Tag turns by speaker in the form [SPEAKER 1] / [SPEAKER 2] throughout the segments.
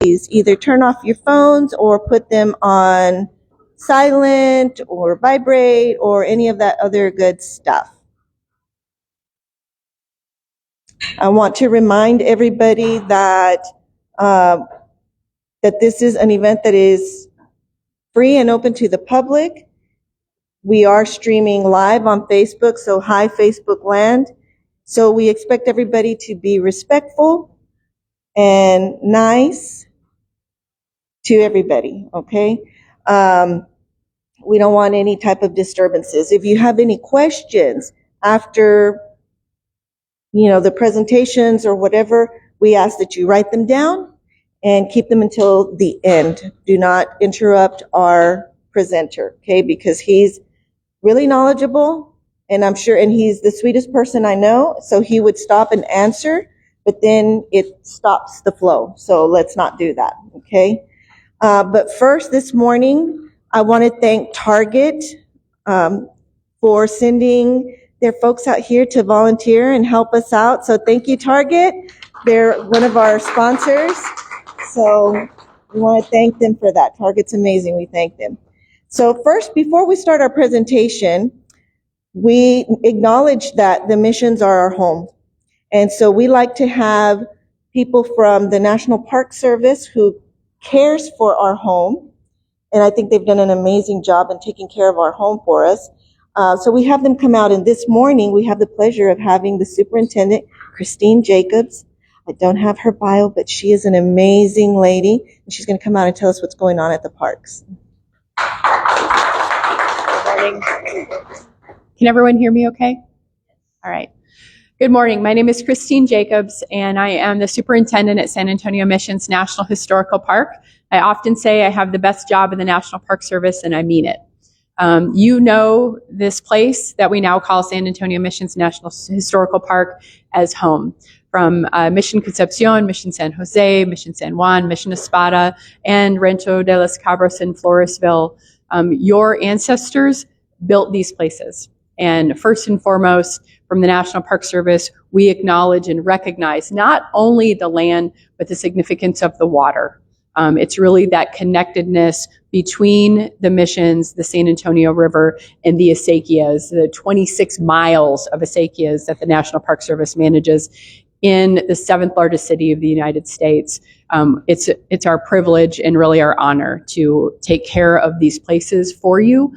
[SPEAKER 1] either turn off your phones or put them on silent or vibrate or any of that other good stuff. I want to remind everybody that this is an event that is free and open to the public. We are streaming live on Facebook, so hi Facebook land. So we expect everybody to be respectful and nice to everybody, okay? We don't want any type of disturbances. If you have any questions after, the presentations or whatever, we ask that you write them down and keep them until the end. Do not interrupt our presenter, okay? Because he's really knowledgeable, and I'm sure, and he's the sweetest person I know, so he would stop and answer, but then it stops the flow. So let's not do that, okay? But first, this morning, I want to thank Target for sending their folks out here to volunteer and help us out. So thank you, Target. They're one of our sponsors. So we want to thank them for that. Target's amazing. We thank them. So first, before we start our presentation, we acknowledge that the missions are our home. And so we like to have people from the National Park Service who cares for our home. And I think they've done an amazing job in taking care of our home for us. So we have them come out, and this morning we have the pleasure of having the superintendent, Christine Jacobs. I don't have her bio, but she is an amazing lady, and she's going to come out and tell us what's going on at the parks.
[SPEAKER 2] Good morning. Can everyone hear me okay? All right. Good morning. My name is Christine Jacobs, and I am the superintendent at San Antonio Missions National Historical Park. I often say I have the best job in the National Park Service, and I mean it. You know this place that we now call San Antonio Missions National Historical Park as home. From Mission Concepcion, Mission San Jose, Mission San Juan, Mission Espada, and Rancho de las Cabras in Floresville, your ancestors built these places. And first and foremost, from the National Park Service, we acknowledge and recognize not only the land, but the significance of the water. It's really that connectedness between the missions, the San Antonio River, and the acequias, the 26 miles of acequias that the National Park Service manages in the 7th largest city of the United States. It's our privilege and really our honor to take care of these places for you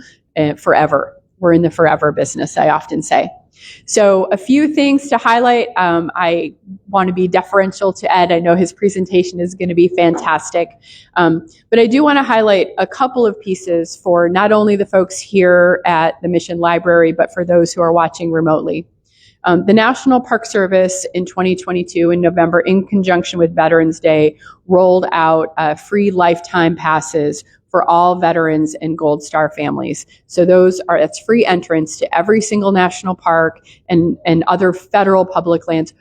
[SPEAKER 2] forever. We're in the forever business, I often say. So a few things to highlight. I want to be deferential to Ed. I know his presentation is going to be fantastic. But I do want to highlight a couple of pieces for not only the folks here at the Mission Library, but for those who are watching remotely. The National Park Service in 2022 in November, in conjunction with Veterans Day, rolled out free lifetime passes for all veterans and Gold Star families. So that's free entrance to every single national park and other federal public lands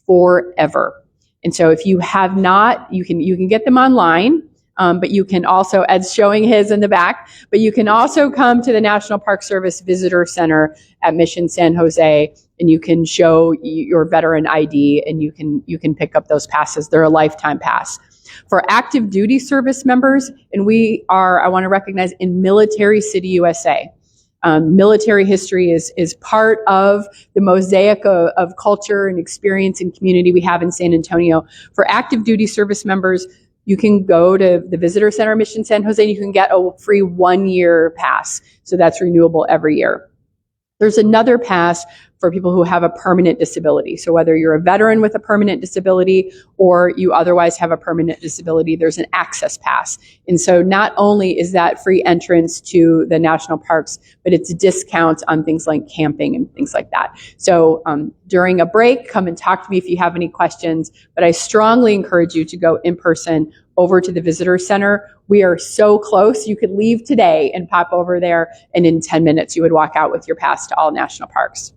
[SPEAKER 2] forever. And so if you have not, you can get them online. But you can also, Ed's showing his in the back, but you can also come to the National Park Service Visitor Center at Mission San Jose, and you can show your veteran ID, and you can pick up those passes. They're a lifetime pass. For active duty service members, and I want to recognize in Military City, USA. Military history is part of the mosaic of culture and experience and community we have in San Antonio. For active duty service members, you can go to the Visitor Center Mission San Jose, and you can get a free 1-year pass. So that's renewable every year. There's another pass for people who have a permanent disability. So whether you're a veteran with a permanent disability or you otherwise have a permanent disability, there's an access pass. And so not only is that free entrance to the national parks, but it's discounts on things like camping and things like that. So during a break, come and talk to me if you have any questions. But I strongly encourage you to go in person over to the Visitor Center. We are so close. You could leave today and pop over there, and in 10 minutes you would walk out with your pass to all national parks.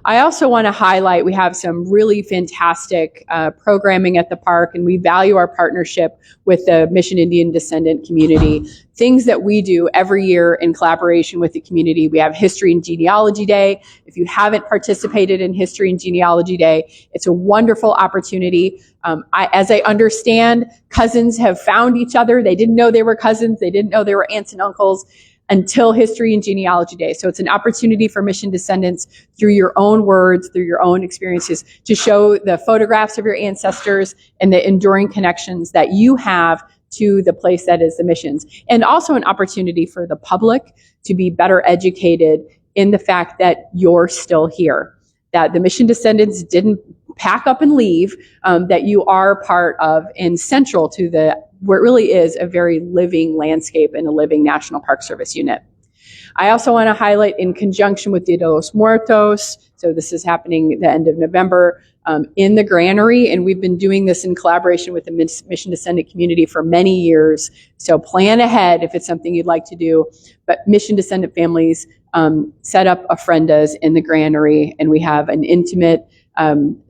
[SPEAKER 2] I also want to highlight, we have some really fantastic programming at the park, and we value our partnership with the Mission Indian descendant community. Things that we do every year in collaboration with the community. We have History and Genealogy Day. If you haven't participated in History and Genealogy Day, it's a wonderful opportunity. As I understand, cousins have found each other. They didn't know they were cousins. They didn't know they were aunts and uncles until History and Genealogy Day. So it's an opportunity for mission descendants, through your own words, through your own experiences, to show the photographs of your ancestors and the enduring connections that you have to the place that is the missions. And also an opportunity for the public to be better educated in the fact that you're still here, that the mission descendants didn't pack up and leave, that you are part of and central to where it really is a very living landscape and a living National Park Service unit. I also want to highlight, in conjunction with Dia de los Muertos, so this is happening the end of November, in the granary, and we've been doing this in collaboration with the mission descendant community for many years. So plan ahead if it's something you'd like to do. But mission descendant families set up ofrendas in the granary, and we have an intimate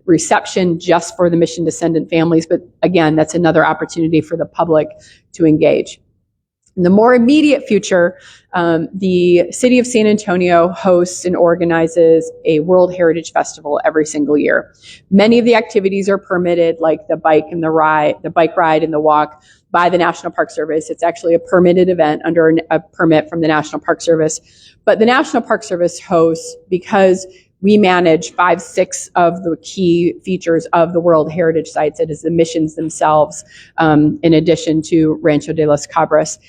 [SPEAKER 2] reception just for the mission descendant families. But again, that's another opportunity for the public to engage. In the more immediate future, the city of San Antonio hosts and organizes a World Heritage Festival every single year. Many of the activities are permitted, like the bike ride and the walk, by the National Park Service. It's actually a permitted event under a permit from the National Park Service. But the National Park Service hosts, because we manage 5-6 of the key features of the World Heritage Sites. It is the missions themselves, in addition to Rancho de los Cabras.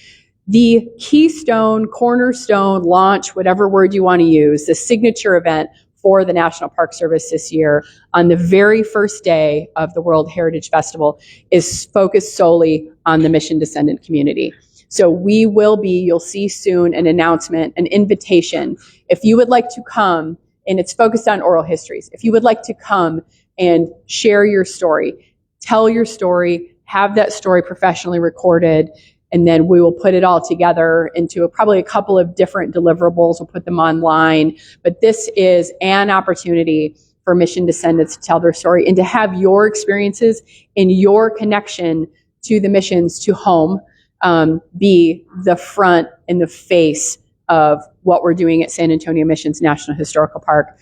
[SPEAKER 2] The keystone, cornerstone, launch, whatever word you want to use, the signature event for the National Park Service this year, on the very first day of the World Heritage Festival, is focused solely on the mission descendant community. So you'll see soon an announcement, an invitation. If you would like to come, and it's focused on oral histories. If you would like to come and share your story, tell your story, have that story professionally recorded, and then we will put it all together into probably a couple of different deliverables. We'll put them online. But this is an opportunity for mission descendants to tell their story and to have your experiences and your connection to the missions, to home, be the front and the face of what we're doing at San Antonio Missions National Historical Park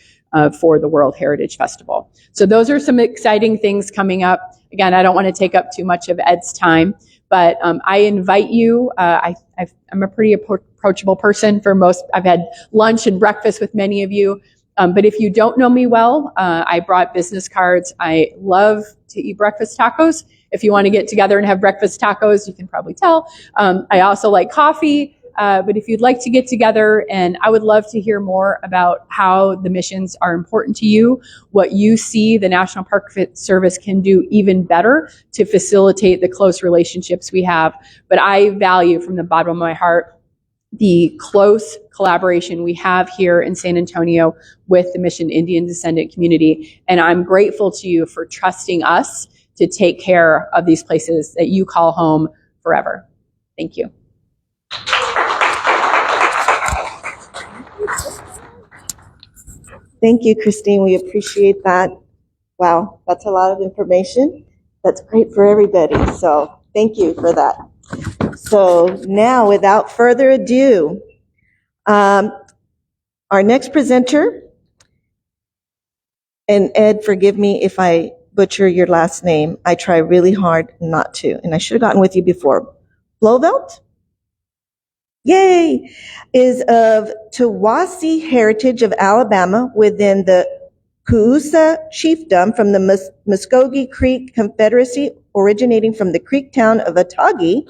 [SPEAKER 2] for the World Heritage Festival. So those are some exciting things coming up. Again, I don't want to take up too much of Ed's time, but I invite you. I'm a pretty approachable person for most. I've had lunch and breakfast with many of you. But if you don't know me well, I brought business cards. I love to eat breakfast tacos. If you want to get together and have breakfast tacos, you can probably tell. I also like coffee. But if you'd like to get together, and I would love to hear more about how the missions are important to you, what you see the National Park Service can do even better to facilitate the close relationships we have. But I value, from the bottom of my heart, the close collaboration we have here in San Antonio with the Mission Indian descendant community. And I'm grateful to you for trusting us to take care of these places that you call home forever. Thank you.
[SPEAKER 1] Thank you, Christine. We appreciate that. Wow, that's a lot of information. That's great for everybody. So thank you for that. So now, without further ado, our next presenter, and Ed, forgive me if I butcher your last name. I try really hard not to, and I should have gotten with you before. Blauvelt? Yay! Is of Tawassee heritage of Alabama within the Coosa chiefdom from the Muskogee Creek Confederacy, originating from the Creek town of Atagi,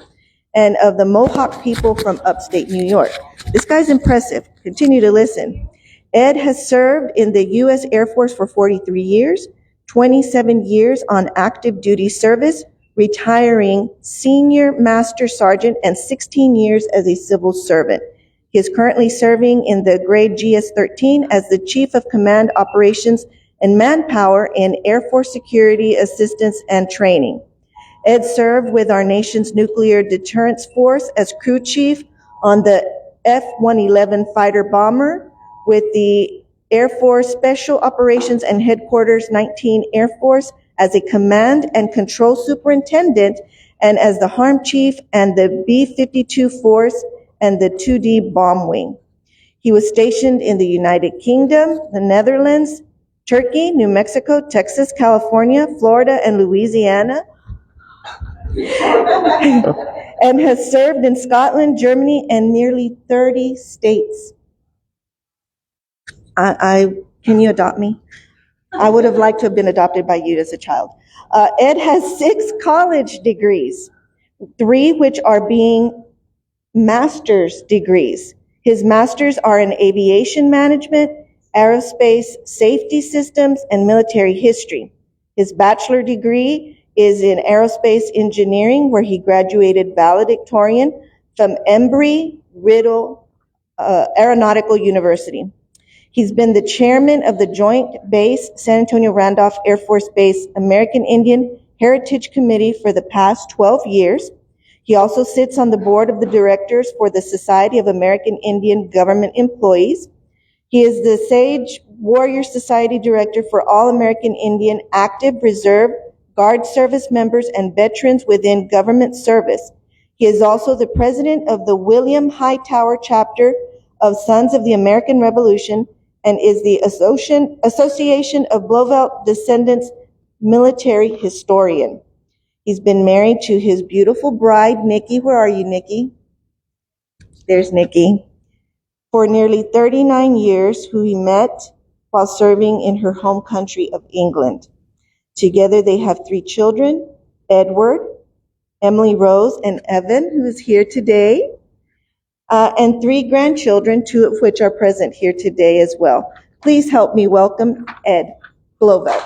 [SPEAKER 1] and of the Mohawk people from upstate New York. This guy's impressive. Continue to listen. Ed has served in the U.S. Air Force for 43 years, 27 years on active duty service, retiring Senior Master Sergeant, and 16 years as a civil servant. He is currently serving in the grade GS-13 as the Chief of Command Operations and Manpower in Air Force Security Assistance and Training. Ed served with our nation's nuclear deterrence force as crew chief on the F-111 fighter bomber with the Air Force Special Operations and Headquarters 19 Air Force as a command and control superintendent and as the Harm Chief and the B-52 Force and the 2D Bomb Wing. He was stationed in the United Kingdom, the Netherlands, Turkey, New Mexico, Texas, California, Florida, and Louisiana, and has served in Scotland, Germany, and nearly 30 states. Can you adopt me? I would have liked to have been adopted by you as a child. Ed has 6 college degrees, 3 which are being master's degrees. His masters are in aviation management, aerospace safety systems, and military history. His bachelor degree is in aerospace engineering, where he graduated valedictorian from Embry-Riddle Aeronautical University. He's been the chairman of the Joint Base San Antonio Randolph Air Force Base American Indian Heritage Committee for the past 12 years. He also sits on the board of the directors for the Society of American Indian Government Employees. He is the Sage Warrior Society Director for all American Indian active, reserve, Guard service members, and veterans within government service. He is also the president of the William Hightower chapter of Sons of the American Revolution and is the Association of Blauvelt Descendants military historian. He's been married to his beautiful bride, Nikki. Where are you, Nikki? There's Nikki. For nearly 39 years, who he met while serving in her home country of England. Together they have 3 children, Edward, Emily Rose, and Evan, who is here today, and 3 grandchildren, 2 of which are present here today as well. Please help me welcome Ed Blauvelt.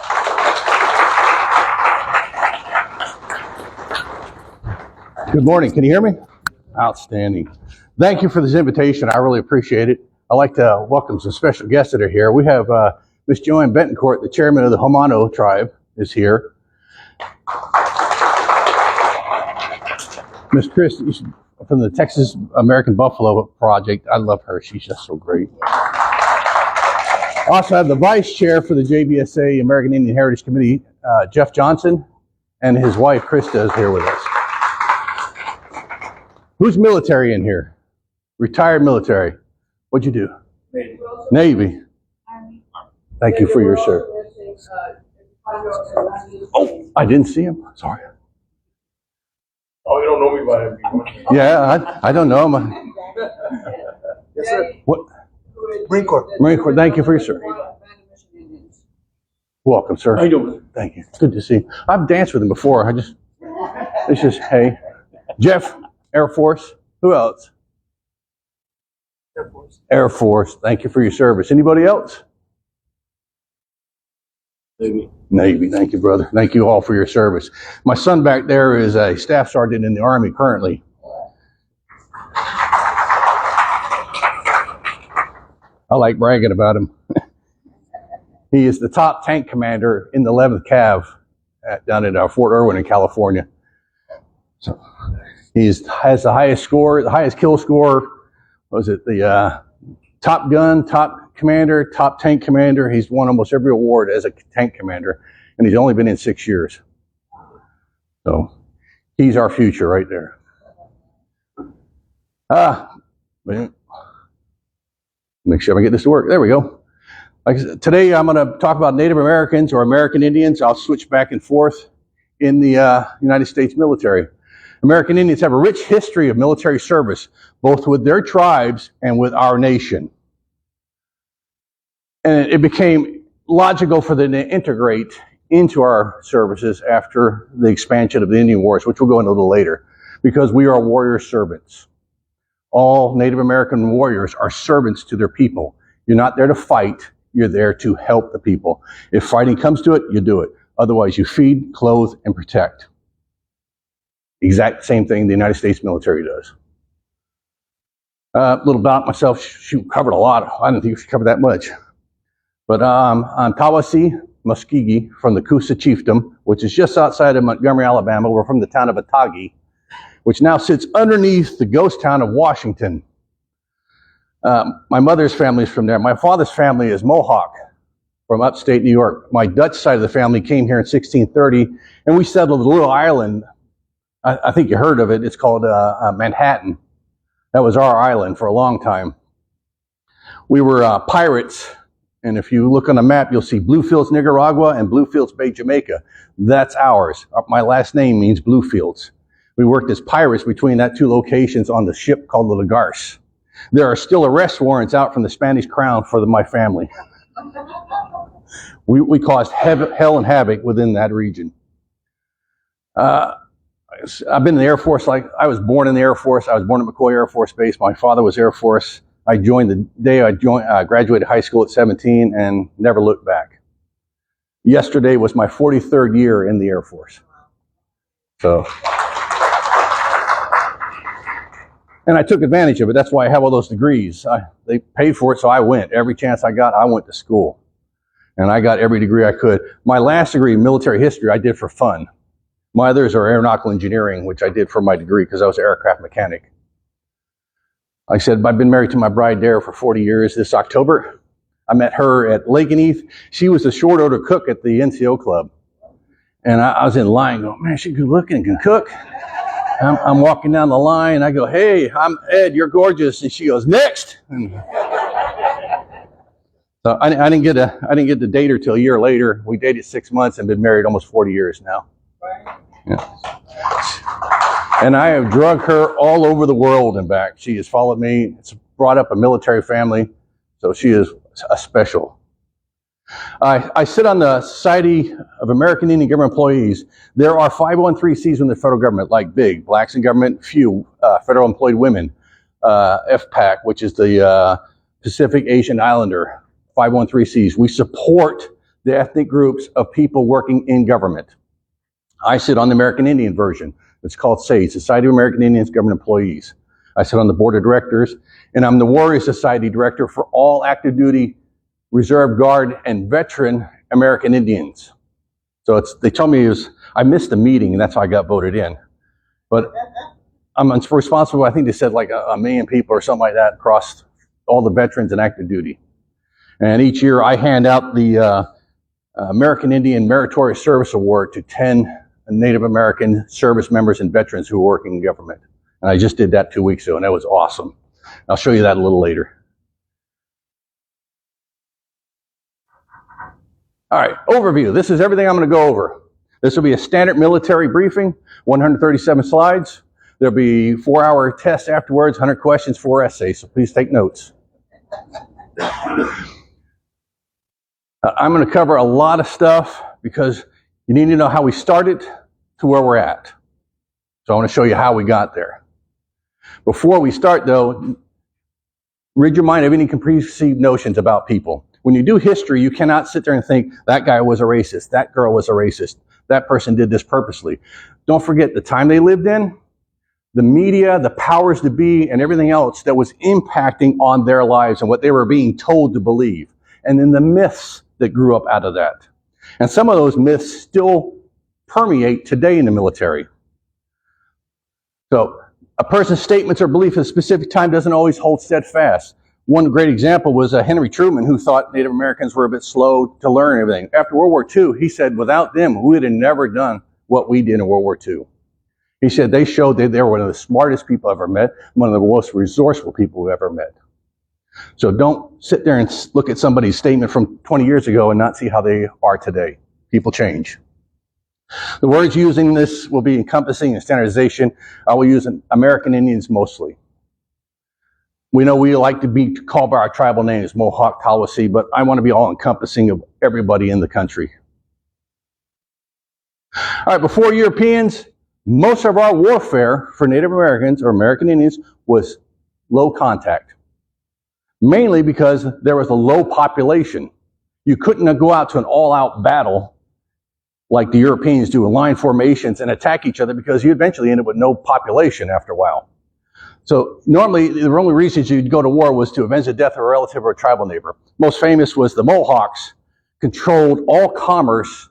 [SPEAKER 3] Good morning. Can you hear me? Outstanding. Thank you for this invitation. I really appreciate it. I'd like to welcome some special guests that are here. We have Miss Joanne Betancourt, the chairman of the Homano tribe, is here. Miss Chris from the Texas American Buffalo Project. I love her. She's just so great. Also have the vice chair for the JBSA American Indian Heritage Committee, Jeff Johnson, and his wife, Krista, is here with us. Who's military in here? Retired military. What'd you do?
[SPEAKER 4] Navy.
[SPEAKER 3] Navy. Thank you for your service. Oh, I didn't see him. Sorry.
[SPEAKER 4] Oh, you don't know me by him.
[SPEAKER 3] Yeah, I don't know him.
[SPEAKER 4] Yes, sir.
[SPEAKER 3] What?
[SPEAKER 4] Marine Corps.
[SPEAKER 3] Marine Corps. Thank you for your service. Welcome, sir.
[SPEAKER 4] How you doing?
[SPEAKER 3] Thank you. Good to see you. I've danced with him before. It's just, hey. Jeff, Air Force. Who else?
[SPEAKER 4] Air Force.
[SPEAKER 3] Air Force. Thank you for your service. Anybody else?
[SPEAKER 4] Navy.
[SPEAKER 3] Navy. Thank you, brother. Thank you all for your service. My son back there is a staff sergeant in the Army currently. I like bragging about him. He is the top tank commander in the 11th Cav down at Fort Irwin in California. So he has the highest score, the highest kill score. What was it? The top gun, top commander, top tank commander. He's won almost every award as a tank commander, and he's only been in 6 years. So he's our future right there. Make sure I get this to work. There we go. Like I said, today I'm going to talk about Native Americans or American Indians. I'll switch back and forth in the United States military. American Indians have a rich history of military service, both with their tribes and with our nation. And it became logical for them to integrate into our services after the expansion of the Indian Wars, which we'll go into a little later, because we are warrior servants. All Native American warriors are servants to their people. You're not there to fight, you're there to help the people. If fighting comes to it, you do it. Otherwise, you feed, clothe, and protect. Exact same thing the United States military does. A little about myself. Shoot, covered a lot. I didn't think we should cover that much. But I'm Tawasi Muskegee from the Coosa Chiefdom, which is just outside of Montgomery, Alabama. We're from the town of Atagi, which now sits underneath the ghost town of Washington. My mother's family is from there. My father's family is Mohawk from upstate New York. My Dutch side of the family came here in 1630, and we settled a little island. I think you heard of it. It's called Manhattan. That was our island for a long time. We were pirates, and if you look on the map, you'll see Bluefields, Nicaragua, and Bluefields Bay, Jamaica. That's ours. My last name means Bluefields. We worked as pirates between that two locations on the ship called the Lagarce. There are still arrest warrants out from the Spanish crown for my family. We caused hell and havoc within that region. I've been in the Air Force. I was born in the Air Force. I was born at McCoy Air Force Base. My father was Air Force. I joined the day I graduated high school at 17 and never looked back. Yesterday was my 43rd year in the Air Force. So, and I took advantage of it. That's why I have all those degrees. They paid for it, so I went. Every chance I got, I went to school. And I got every degree I could. My last degree, military history, I did for fun. My others are aeronautical engineering, which I did for my degree because I was an aircraft mechanic. Like I said, I've been married to my bride there for 40 years this October. I met her at Lake and Heath. She was a short order cook at the NCO club. And I was in line going, man, she's good looking and can cook. I'm walking down the line. I go, hey, I'm Ed, you're gorgeous. And she goes, next. So I didn't get to date her till a year later. We dated 6 months and been married almost 40 years now. Yeah. And I have drugged her all over the world and back. She has followed me. It's brought up a military family, so she is a special. I sit on the Society of American Indian Government Employees. There are 501(c)(3)s in the federal government, like big, blacks in government, few, federal employed women, FPAC, which is the Pacific Asian Islander, 501(c)(3)s. We support the ethnic groups of people working in government. I sit on the American Indian version. It's called SAGE, Society of American Indians Government Employees. I sit on the board of directors, and I'm the Warrior Society director for all active duty, reserve guard, and veteran American Indians. So they told me I missed the meeting, and that's how I got voted in. But I'm responsible, I think they said like a million people or something like that across all the veterans and active duty. And each year I hand out the American Indian Meritorious Service Award to 10 Native American service members and veterans who are working in government. And I just did that 2 weeks ago, and that was awesome. I'll show you that a little later. All right, overview. This is everything I'm going to go over. This will be a standard military briefing, 137 slides. There'll be 4-hour tests afterwards, 100 questions, 4 essays, so please take notes. I'm going to cover a lot of stuff because you need to know how we started to where we're at. So I want to show you how we got there. Before we start, though, rid your mind of any preconceived notions about people. When you do history, you cannot sit there and think, that guy was a racist, that girl was a racist, that person did this purposely. Don't forget the time they lived in, the media, the powers to be, and everything else that was impacting on their lives and what they were being told to believe. And then the myths that grew up out of that. And some of those myths still permeate today in the military. So a person's statements or belief at a specific time doesn't always hold steadfast. One great example was Henry Truman, who thought Native Americans were a bit slow to learn everything. After World War II, he said, without them, we would have never done what we did in World War II. He said they showed that they were one of the smartest people I've ever met, one of the most resourceful people we've ever met. So don't sit there and look at somebody's statement from 20 years ago and not see how they are today. People change. The words used in this will be encompassing and standardization. I will use American Indians mostly. We know we like to be called by our tribal names, Mohawk, Kalwasi, but I want to be all-encompassing of everybody in the country. All right, before Europeans, most of our warfare for Native Americans or American Indians was low contact. Mainly because there was a low population. You couldn't go out to an all-out battle like the Europeans do in line formations and attack each other because you eventually end up with no population after a while. So normally the only reasons you'd go to war was to avenge the death of a relative or a tribal neighbor. Most famous was the Mohawks controlled all commerce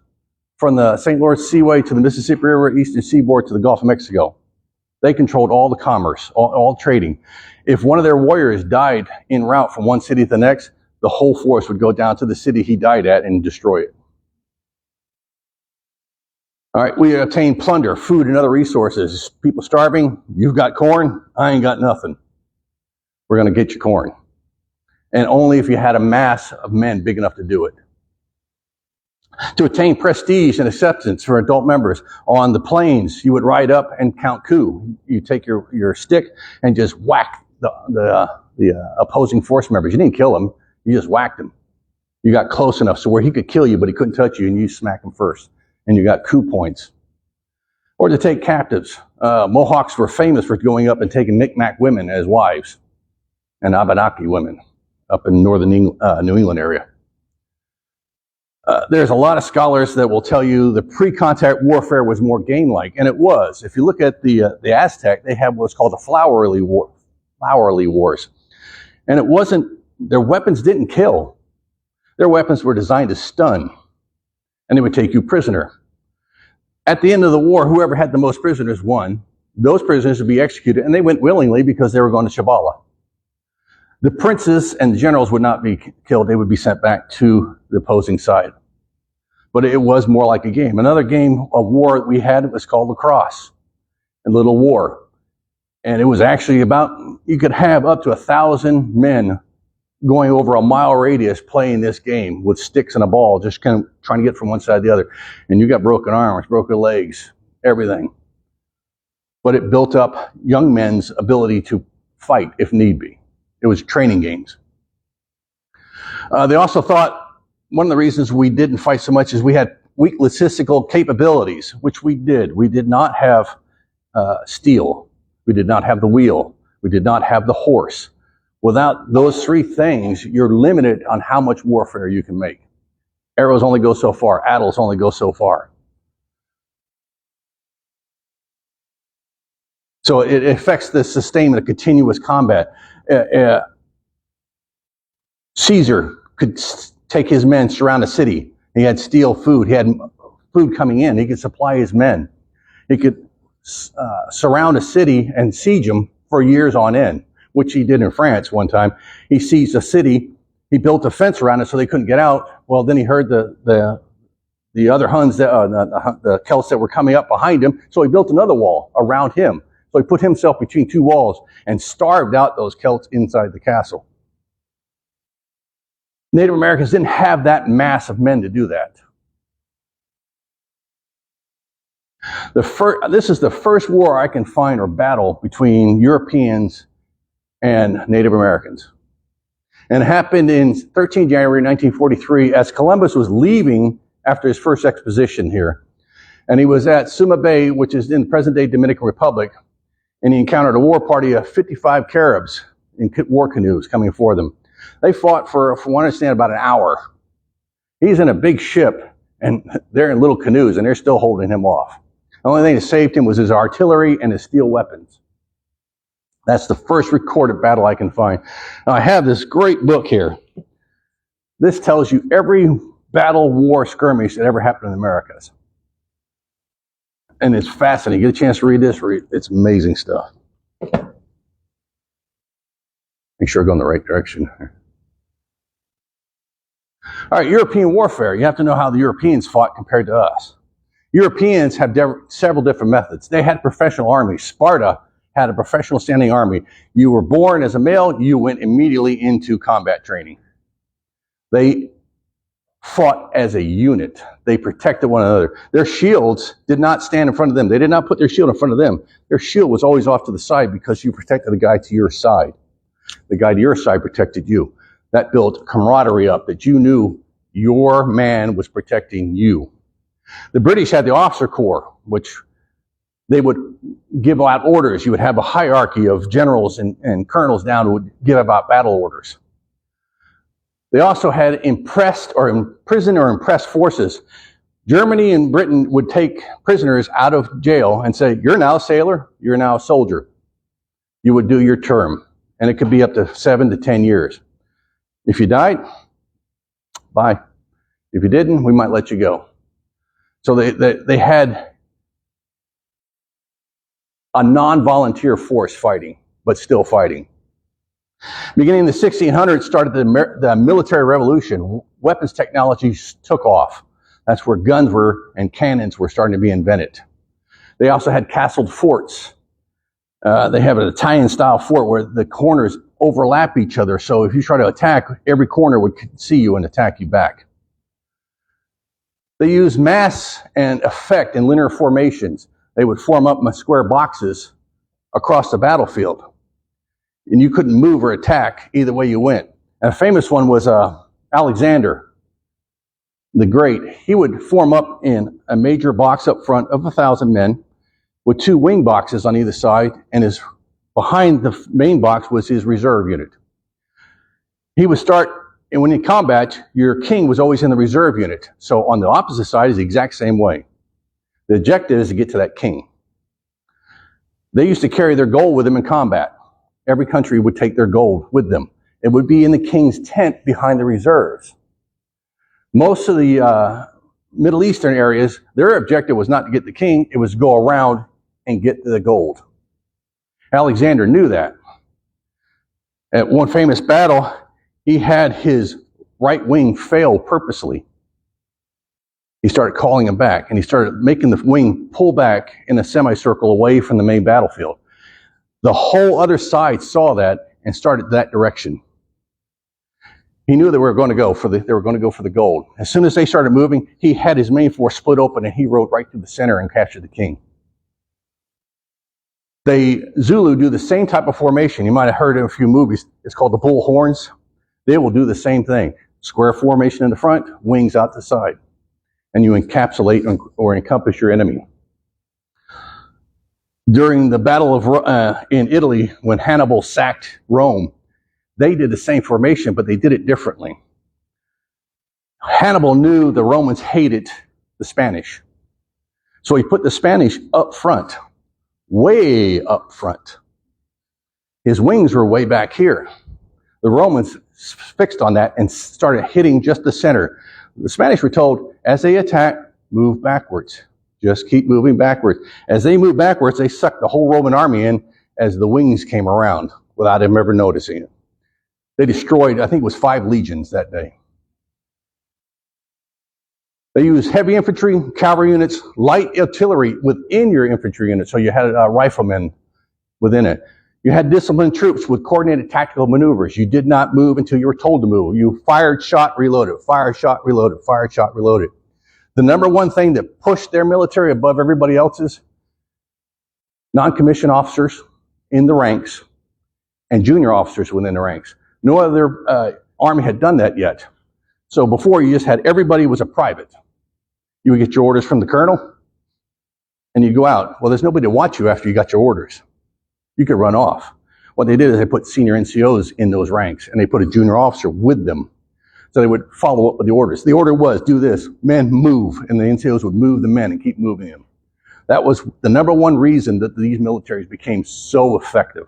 [SPEAKER 3] from the St. Lawrence Seaway to the Mississippi River, eastern seaboard to the Gulf of Mexico. They controlled all the commerce, all trading. If one of their warriors died en route from one city to the next, the whole force would go down to the city he died at and destroy it. All right, we obtain plunder, food, and other resources. People starving, you've got corn, I ain't got nothing. We're going to get you corn. And only if you had a mass of men big enough to do it. To attain prestige and acceptance for adult members, on the plains, you would ride up and count coup. You take your stick and just whack the opposing force members. You didn't kill them, you just whacked them. You got close enough so where he could kill you, but he couldn't touch you, and you smack him first. And you got coup points. Or to take captives. Mohawks were famous for going up and taking Micmac women as wives, and Abenaki women up in northern New England area. There's a lot of scholars that will tell you the pre-contact warfare was more game-like, and it was. If you look at the Aztec, they have what's called the flowery wars. And it wasn't, their weapons didn't kill. Their weapons were designed to stun, and they would take you prisoner. At the end of the war, whoever had the most prisoners won. Those prisoners would be executed, and they went willingly because they were going to Shambhala. The princes and the generals would not be killed. They would be sent back to the opposing side. But it was more like a game. Another game of war that we had was called lacrosse, a little war. And it was actually about, you could have up to 1,000 men going over a mile radius playing this game with sticks and a ball, just kind of trying to get from one side to the other. And you got broken arms, broken legs, everything. But it built up young men's ability to fight if need be. It was training games. They also thought one of the reasons we didn't fight so much is we had weak logistical capabilities, which we did. We did not have steel. We did not have the wheel. We did not have the horse. Without those three things, you're limited on how much warfare you can make. Arrows only go so far. Arrows only go so far. So it affects the sustainment of continuous combat. Caesar could take his men, surround a city. He had steel food. He had food coming in. He could supply his men. He could surround a city and siege them for years on end, which he did in France one time. He sieged a city. He built a fence around it so they couldn't get out. Well, then he heard the other Huns, the Celts that were coming up behind him, so he built another wall around him. So he put himself between two walls and starved out those Celts inside the castle. Native Americans didn't have that mass of men to do that. This is the first war I can find or battle between Europeans and Native Americans. And it happened in 13 January 1943 as Columbus was leaving after his first expedition here. And he was at Suma Bay, which is in the present-day Dominican Republic, and he encountered a war party of 55 Caribs in war canoes coming for them. They fought for what I understand, about an hour. He's in a big ship, and they're in little canoes, and they're still holding him off. The only thing that saved him was his artillery and his steel weapons. That's the first recorded battle I can find. Now, I have this great book here. This tells you every battle, war, skirmish that ever happened in the Americas. And it's fascinating. Get a chance to read this. It's amazing stuff. Make sure I go in the right direction. All right, European warfare. You have to know how the Europeans fought compared to us. Europeans have several different methods. They had professional armies. Sparta had a professional standing army. You were born as a male, you went immediately into combat training. They fought as a unit. They protected one another. Their shields did not stand in front of them. They did not put their shield in front of them. Their shield was always off to the side because you protected the guy to your side. The guy to your side protected you. That built camaraderie up, that you knew your man was protecting you. The British had the officer corps, which they would give out orders. You would have a hierarchy of generals and colonels down who would give out battle orders. They also had impressed or imprisoned or impressed forces. Germany and Britain would take prisoners out of jail and say, you're now a sailor, you're now a soldier. You would do your term. And it could be up to 7 to 10 years. If you died, bye. If you didn't, we might let you go. So they had a non-volunteer force fighting, but still fighting. Beginning in the 1600s, started the military revolution. Weapons technologies took off. That's where guns were and cannons were starting to be invented. They also had castled forts. They have an Italian-style fort where the corners overlap each other. So if you try to attack, every corner would see you and attack you back. They used mass and effect in linear formations. They would form up in square boxes across the battlefield. And you couldn't move or attack either way you went. And a famous one was Alexander the Great. He would form up in a major box up front of 1,000 men with 2 wing boxes on either side, and behind the main box was his reserve unit. He would start, and when in combat, your king was always in the reserve unit. So on the opposite side is the exact same way. The objective is to get to that king. They used to carry their gold with them in combat. Every country would take their gold with them. It would be in the king's tent behind the reserves. Most of the Middle Eastern areas, their objective was not to get the king, it was to go around and get the gold. Alexander knew that. At one famous battle, he had his right wing fail purposely. He started calling him back, and he started making the wing pull back in a semicircle away from the main battlefield. The whole other side saw that and started that direction. He knew they were going to go for the gold. As soon as they started moving, he had his main force split open, and he rode right through the center and captured the king. The Zulu do the same type of formation. You might have heard in a few movies. It's called the bull horns. They will do the same thing. Square formation in the front, wings out the side. And you encapsulate or encompass your enemy. During the battle of in Italy, when Hannibal sacked Rome, they did the same formation, but they did it differently. Hannibal knew the Romans hated the Spanish. So he put the Spanish up front, way up front. His wings were way back here. The Romans fixed on that and started hitting just the center. The Spanish were told, as they attack, move backwards. Just keep moving backwards. As they moved backwards, they sucked the whole Roman army in as the wings came around without them ever noticing it. They destroyed, I think it was 5 legions that day. They used heavy infantry, cavalry units, light artillery within your infantry unit, so you had riflemen within it. You had disciplined troops with coordinated tactical maneuvers. You did not move until you were told to move. You fired, shot, reloaded, fired, shot, reloaded, fired, shot, reloaded. The number one thing that pushed their military above everybody else's, non-commissioned officers in the ranks and junior officers within the ranks. No other army had done that yet. So before, you just had everybody was a private. You would get your orders from the colonel, and you'd go out. Well, there's nobody to watch you after you got your orders. You could run off. What they did is they put senior NCOs in those ranks, and they put a junior officer with them. So they would follow up with the orders. The order was, do this, men move, and the NCOs would move the men and keep moving them. That was the number one reason that these militaries became so effective.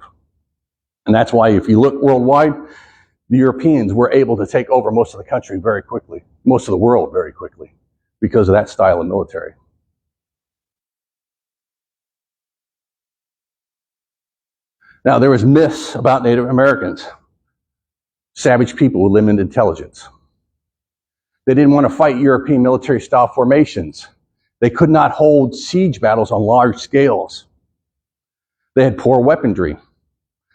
[SPEAKER 3] And that's why if you look worldwide, the Europeans were able to take over most of the country very quickly, most of the world very quickly, because of that style of military. Now, there was myths about Native Americans. Savage people with limited intelligence. They didn't want to fight European military-style formations. They could not hold siege battles on large scales. They had poor weaponry.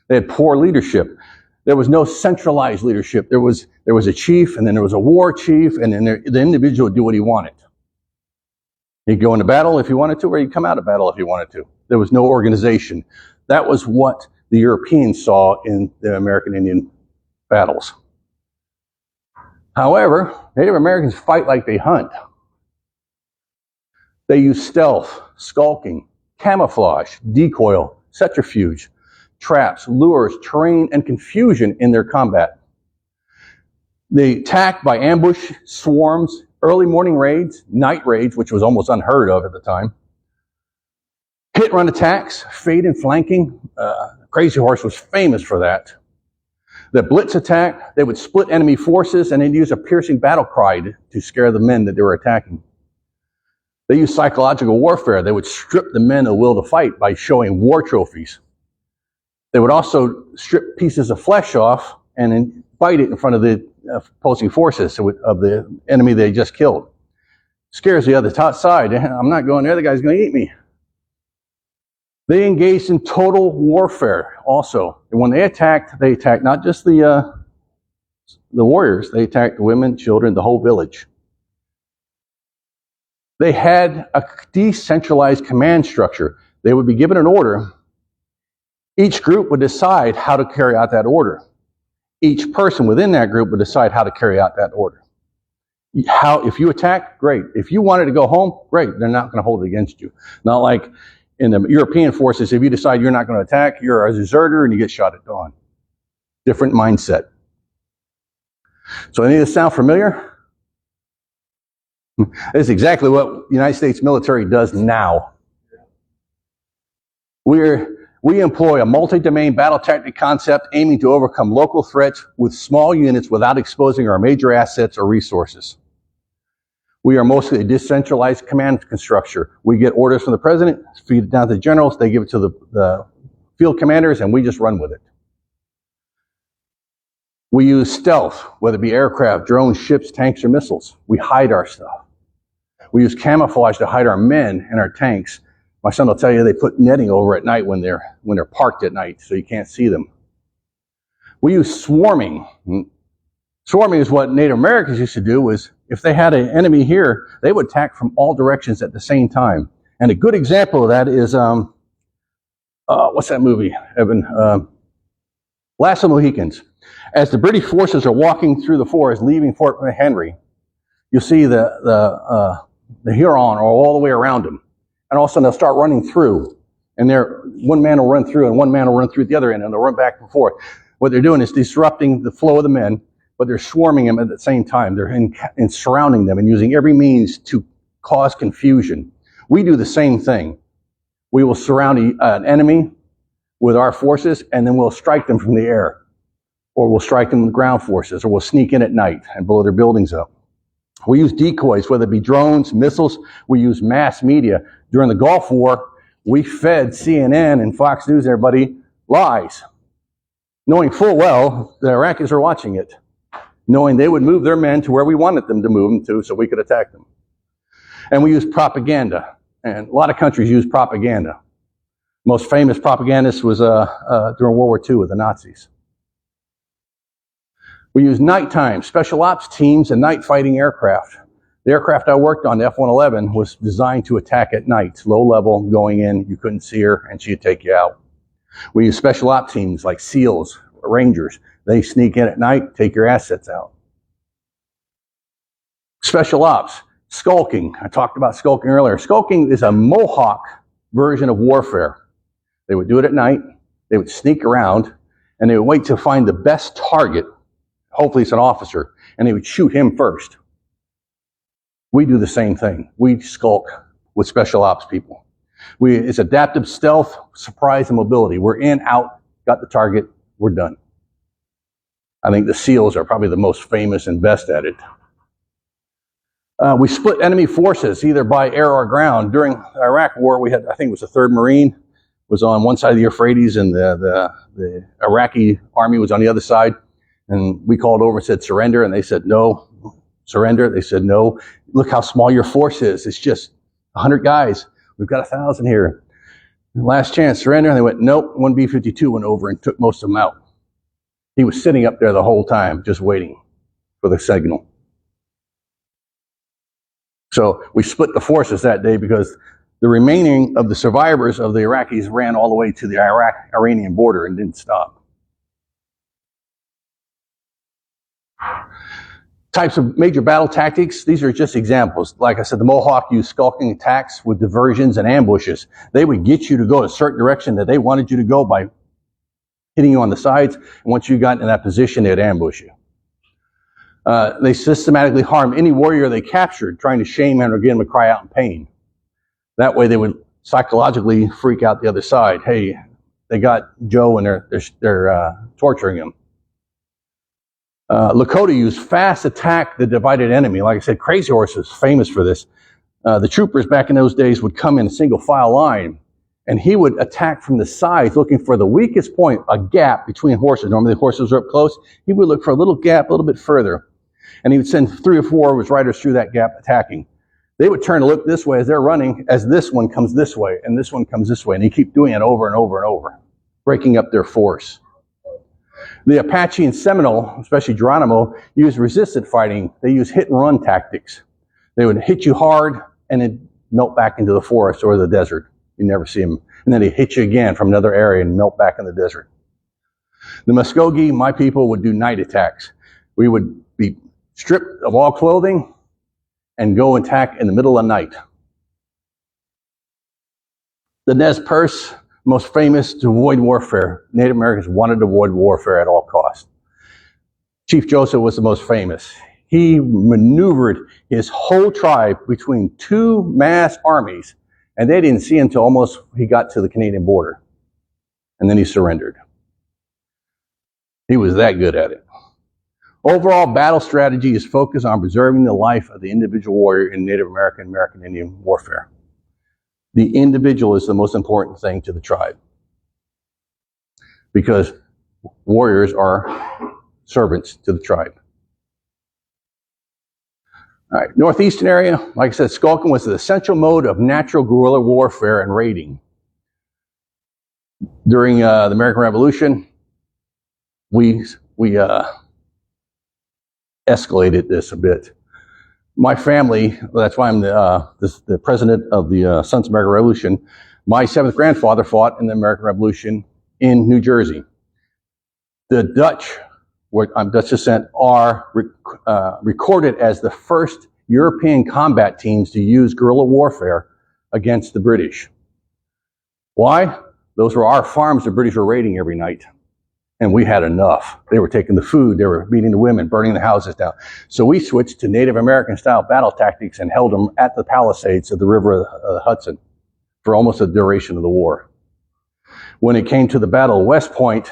[SPEAKER 3] They had poor leadership. There was no centralized leadership. There was a chief, and then there was a war chief, and then the individual would do what he wanted. He'd go into battle if he wanted to, or he'd come out of battle if he wanted to. There was no organization. That was what the Europeans saw in the American Indian battles. However, Native Americans fight like they hunt. They use stealth, skulking, camouflage, decoy, subterfuge, traps, lures, terrain, and confusion in their combat. They attack by ambush, swarms, early morning raids, night raids, which was almost unheard of at the time. Hit-run attacks, fade and flanking. Crazy Horse was famous for that. The blitz attack, they would split enemy forces and they'd use a piercing battle cry to scare the men that they were attacking. They used psychological warfare. They would strip the men of the will to fight by showing war trophies. They would also strip pieces of flesh off and then bite it in front of the opposing forces of the enemy they just killed. Scares the other side. I'm not going there, the guy's going to eat me. They engaged in total warfare also. And when they attacked not just the warriors, they attacked the women, children, the whole village. They had a decentralized command structure. They would be given an order. Each group would decide how to carry out that order. Each person within that group would decide how to carry out that order. If you attack, great. If you wanted to go home, great. They're not going to hold it against you. Not like in the European forces, if you decide you're not going to attack, you're a deserter and you get shot at dawn. Different mindset. So any of this sound familiar? This is exactly what the United States military does now. We employ a multi-domain battle tactic concept aiming to overcome local threats with small units without exposing our major assets or resources. We are mostly a decentralized command structure. We get orders from the president, feed it down to the generals, they give it to the field commanders, and we just run with it. We use stealth, whether it be aircraft, drones, ships, tanks, or missiles. We hide our stuff. We use camouflage to hide our men and our tanks. My son will tell you they put netting over at night when they're parked at night so you can't see them. We use swarming. Swarming is what Native Americans used to do. Was if they had an enemy here, they would attack from all directions at the same time. And a good example of that is, what's that movie, Evan? Last of the Mohicans. As the British forces are walking through the forest, leaving Fort Henry, you'll see the Huron are all the way around them. And all of a sudden they'll start running through. And one man will run through and one man will run through at the other end and they'll run back and forth. What they're doing is disrupting the flow of the men, but they're swarming them at the same time. They're in surrounding them and using every means to cause confusion. We do the same thing. We will surround an enemy with our forces and then we'll strike them from the air. Or we'll strike them with ground forces, or we'll sneak in at night and blow their buildings up. We use decoys, whether it be drones, missiles. We use mass media. During the Gulf War, we fed CNN and Fox News and everybody lies, knowing full well the Iraqis are watching it, knowing they would move their men to where we wanted them to move them to so we could attack them. And we use propaganda, and a lot of countries use propaganda. Most famous propagandist was during World War II with the Nazis. We use nighttime special ops teams and night fighting aircraft. The aircraft I worked on, the F-111, was designed to attack at night, low level, going in, you couldn't see her, and she'd take you out. We use special ops teams like SEALs, Rangers. They sneak in at night, take your assets out. Special ops, skulking. I talked about skulking earlier. Skulking is a Mohawk version of warfare. They would do it at night, they would sneak around, and they would wait to find the best target. Hopefully it's an officer, and they would shoot him first. We do the same thing. We skulk with special ops people. It's adaptive stealth, surprise, and mobility. We're in, out, got the target, we're done. I think the SEALs are probably the most famous and best at it. We split enemy forces, either by air or ground. During the Iraq War, we had, I think it was the 3rd Marine, was on one side of the Euphrates, and the Iraqi army was on the other side. And we called over and said, surrender. And they said, no. Surrender. They said, no. Look how small your force is. It's just 100 guys. We've got 1,000 here. Last chance, surrender. And they went, nope. One B-52 went over and took most of them out. He was sitting up there the whole time, just waiting for the signal. So we split the forces that day because the remaining of the survivors of the Iraqis ran all the way to the Iranian border and didn't stop. Types of major battle tactics, these are just examples. Like I said, the Mohawk used skulking attacks with diversions and ambushes. They would get you to go a certain direction that they wanted you to go by hitting you on the sides. And once you got in that position, they'd ambush you. They systematically harmed any warrior they captured, trying to shame him or get him to cry out in pain. That way they would psychologically freak out the other side. Hey, they got Joe and they're torturing him. Lakota used fast attack the divided enemy. Like I said, Crazy Horse is famous for this. The troopers back in those days would come in a single file line, and he would attack from the sides looking for the weakest point, a gap between horses. Normally the horses were up close. He would look for a little gap a little bit further, and he would send 3 or 4 of his riders through that gap attacking. They would turn to look this way as they're running, as this one comes this way, and this one comes this way, and he keep doing it over and over and over, breaking up their force. The Apache and Seminole, especially Geronimo, used resistant fighting. They used hit-and-run tactics. They would hit you hard and then melt back into the forest or the desert. You never see them. And then they hit you again from another area and melt back in the desert. The Muskogee, my people, would do night attacks. We would be stripped of all clothing and go attack in the middle of the night. The Nez Perce, most famous to avoid warfare. Native Americans wanted to avoid warfare at all costs. Chief Joseph was the most famous. He maneuvered his whole tribe between 2 mass armies, and they didn't see him until almost he got to the Canadian border. And then he surrendered. He was that good at it. Overall battle strategy is focused on preserving the life of the individual warrior in Native American, American Indian warfare. The individual is the most important thing to the tribe, because warriors are servants to the tribe. All right, northeastern area, like I said, skulking was the essential mode of natural guerrilla warfare and raiding. During the American Revolution, we escalated this a bit. My family, that's why I'm the president of the Sons of American Revolution. My 7th grandfather fought in the American Revolution in New Jersey. The Dutch, I'm Dutch descent, are recorded as the first European combat teams to use guerrilla warfare against the British. Why? Those were our farms the British were raiding every night. And we had enough. They were taking the food, they were beating the women, burning the houses down. So we switched to Native American style battle tactics and held them at the Palisades of the River Hudson for almost the duration of the war. When it came to the Battle of West Point,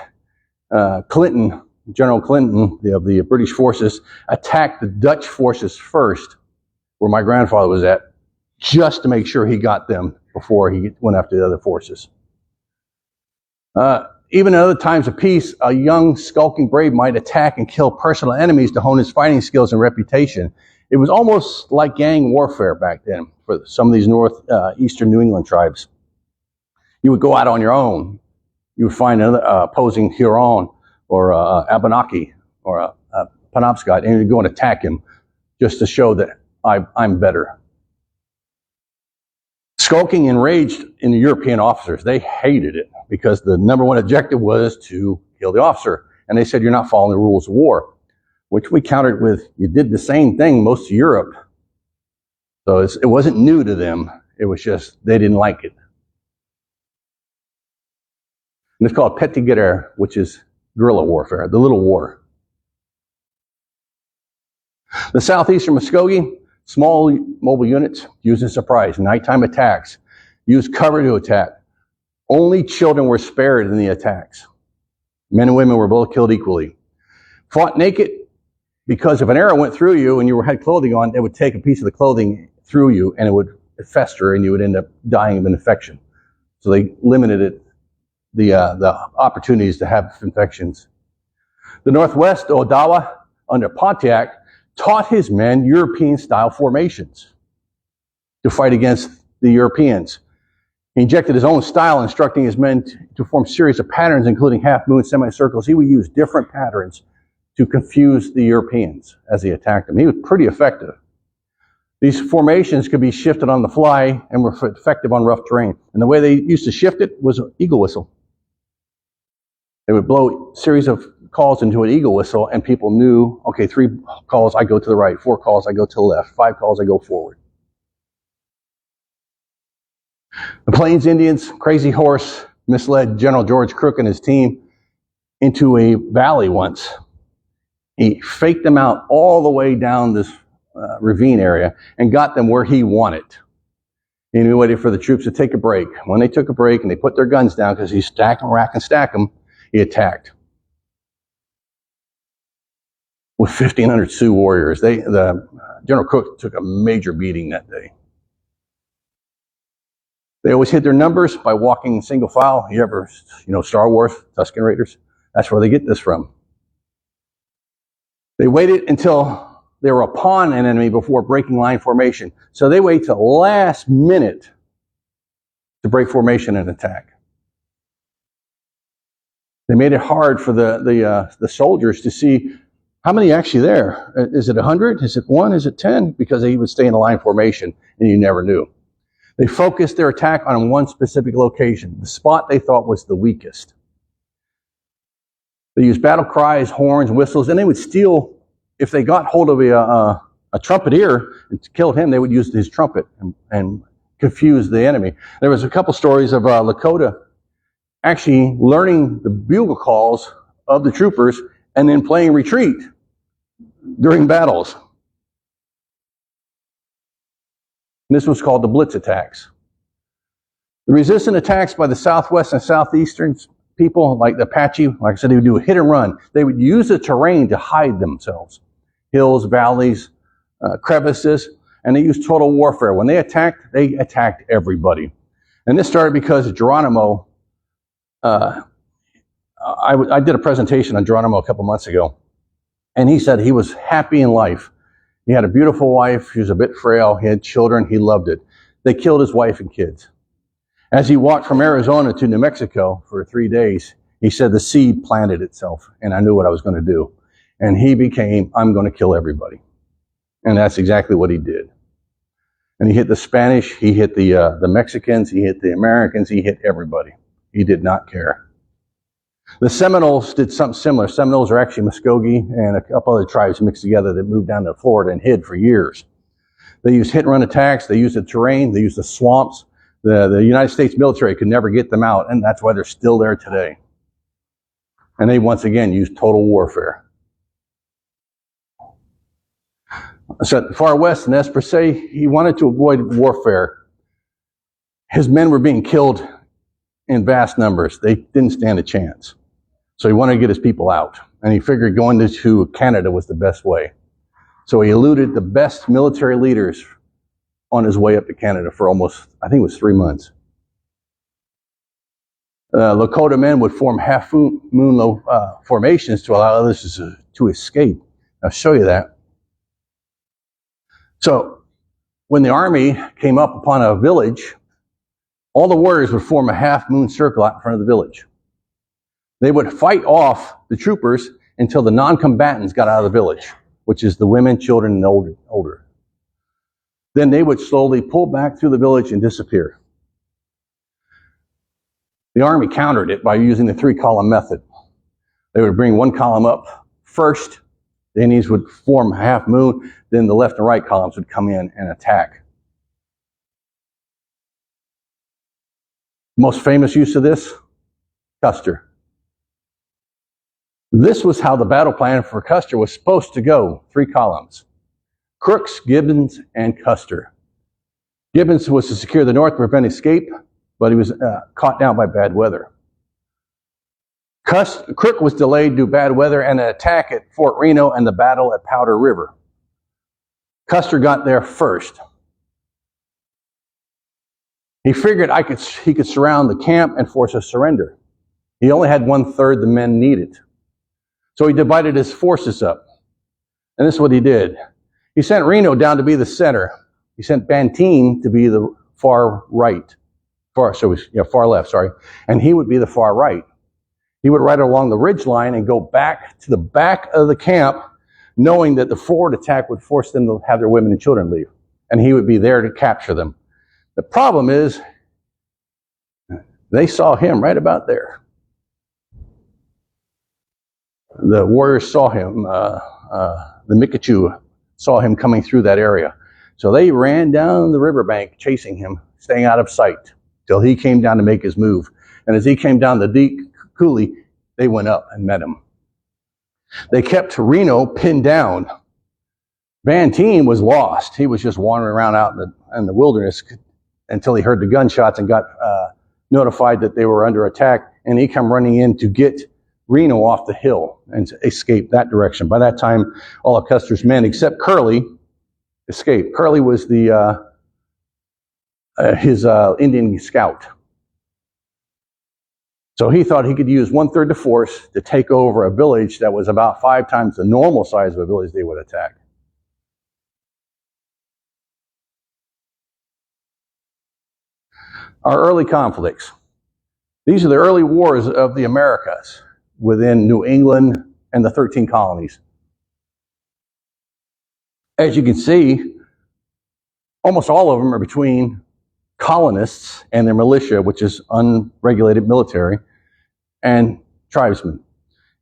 [SPEAKER 3] Clinton, General Clinton of the British forces, attacked the Dutch forces first, where my grandfather was at, just to make sure he got them before he went after the other forces. Even in other times of peace, a young skulking brave might attack and kill personal enemies to hone his fighting skills and reputation. It was almost like gang warfare back then for some of these northeastern New England tribes. You would go out on your own. You would find another opposing Huron or Abenaki or a Penobscot, and you'd go and attack him just to show that I'm better. Skulking enraged in the European officers. They hated it because the number one objective was to kill the officer. And they said, you're not following the rules of war, which we countered with, you did the same thing most of Europe. So it wasn't new to them. It was just, they didn't like it. And it's called petit guerre, which is guerrilla warfare, the little war. The southeastern Muskogee, small mobile units used in surprise, nighttime attacks, used cover to attack. Only children were spared in the attacks. Men and women were both killed equally. Fought naked because if an arrow went through you and you had clothing on, it would take a piece of the clothing through you and it would fester and you would end up dying of an infection. So they limited the opportunities to have infections. The Northwest, Odawa, under Pontiac, taught his men European-style formations to fight against the Europeans. He injected his own style, instructing his men to form a series of patterns, including half-moon, semicircles. He would use different patterns to confuse the Europeans as he attacked them. He was pretty effective. These formations could be shifted on the fly and were effective on rough terrain. And the way they used to shift it was an eagle whistle. They would blow a series of calls into an eagle whistle, and people knew, okay, 3 calls, I go to the right, 4 calls, I go to the left, 5 calls, I go forward. The Plains Indians, Crazy Horse, misled General George Crook and his team into a valley once. He faked them out all the way down this ravine area and got them where he wanted. And he waited for the troops to take a break. When they took a break and they put their guns down, because he stacked them, rack and stack them, he attacked. With 1,500 Sioux warriors. The General Crook took a major beating that day. They always hid their numbers by walking in single file. You ever, Star Wars, Tusken Raiders? That's where they get this from. They waited until they were upon an enemy before breaking line formation. So they wait till the last minute to break formation and attack. They made it hard for the soldiers to see how many actually there. Is it 100? Is it 1? Is it 10? Because they would stay in a line formation and you never knew. They focused their attack on one specific location, the spot they thought was the weakest. They used battle cries, horns, whistles, and they would steal. If they got hold of a trumpeter and killed him, they would use his trumpet and confuse the enemy. There was a couple stories of Lakota actually learning the bugle calls of the troopers and then playing retreat during battles. And this was called the Blitz attacks. The resistant attacks by the southwest and southeastern people, like the Apache, like I said, they would do a hit and run. They would use the terrain to hide themselves. Hills, valleys, crevices, and they used total warfare. When they attacked everybody. And this started because Geronimo, I did a presentation on Geronimo a couple months ago, and he said he was happy in life. He had a beautiful wife. She was a bit frail. He had children. He loved it. They killed his wife and kids. As he walked from Arizona to New Mexico for 3 days, he said the seed planted itself, and I knew what I was going to do. And he became, I'm going to kill everybody. And that's exactly what he did. And he hit the Spanish, he hit the Mexicans, he hit the Americans, he hit everybody. He did not care. The Seminoles did something similar. Seminoles are actually Muskogee and a couple other tribes mixed together that moved down to Florida and hid for years. They used hit and run attacks, they used the terrain, they used the swamps. The United States military could never get them out, and that's why they're still there today. And they once again used total warfare. So at the far west in Espresse, he wanted to avoid warfare. His men were being killed in vast numbers. They didn't stand a chance. So he wanted to get his people out. And he figured going to Canada was the best way. So he eluded the best military leaders on his way up to Canada for almost, I think it was 3 months. Lakota men would form half-moon formations to allow others to escape. I'll show you that. So when the army came up upon a village, all the warriors would form a half-moon circle out in front of the village. They would fight off the troopers until the non-combatants got out of the village, which is the women, children, and older. Then they would slowly pull back through the village and disappear. The army countered it by using the 3-column method. They would bring one column up first, the Indians would form a half moon, then the left and right columns would come in and attack. Most famous use of this? Custer. This was how the battle plan for Custer was supposed to go, 3 columns. Crooks, Gibbons, and Custer. Gibbons was to secure the north to prevent escape, but he was caught down by bad weather. Crook was delayed due to bad weather and an attack at Fort Reno and the battle at Powder River. Custer got there first. He figured he could surround the camp and force a surrender. He only had 1/3 the men needed. So he divided his forces up. And this is what he did. He sent Reno down to be the center. He sent Banteen to be the far left, and he would be the far right. He would ride along the ridge line and go back to the back of the camp, knowing that the forward attack would force them to have their women and children leave. And he would be there to capture them. The problem is, they saw him right about there. The warriors saw him, the Mikichu saw him coming through that area. So they ran down the riverbank chasing him, staying out of sight, till he came down to make his move. And as he came down the deep coulee, they went up and met him. They kept Reno pinned down. Banteen was lost. He was just wandering around out in the wilderness until he heard the gunshots and got notified that they were under attack. And he came running in to get Reno off the hill and to escape that direction. By that time, all of Custer's men, except Curley, escaped. Curley was the his Indian scout. So he thought he could use 1/3 the force to take over a village that was about 5 times the normal size of a village they would attack. Our early conflicts. These are the early wars of the Americas within New England and the 13 colonies. As you can see, almost all of them are between colonists and their militia, which is unregulated military, and tribesmen.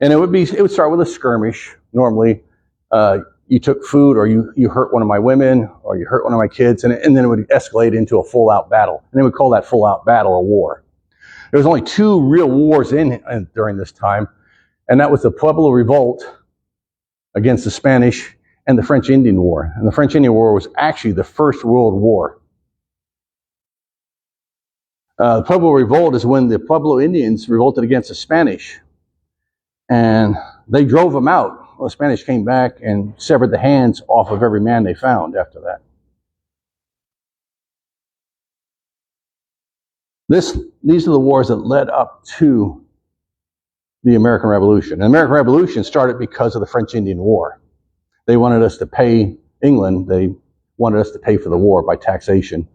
[SPEAKER 3] And it would start with a skirmish. Normally, you took food, or you hurt one of my women, or you hurt one of my kids, and then it would escalate into a full-out battle. And they would call that full-out battle a war. There was only 2 real wars during this time, and that was the Pueblo Revolt against the Spanish and the French Indian War. And the French Indian War was actually the First World War. The Pueblo Revolt is when the Pueblo Indians revolted against the Spanish, and they drove them out. Well, the Spanish came back and severed the hands off of every man they found after that. These are the wars that led up to the American Revolution. The American Revolution started because of the French Indian War. They wanted us to pay England, they wanted us to pay for the war by taxation.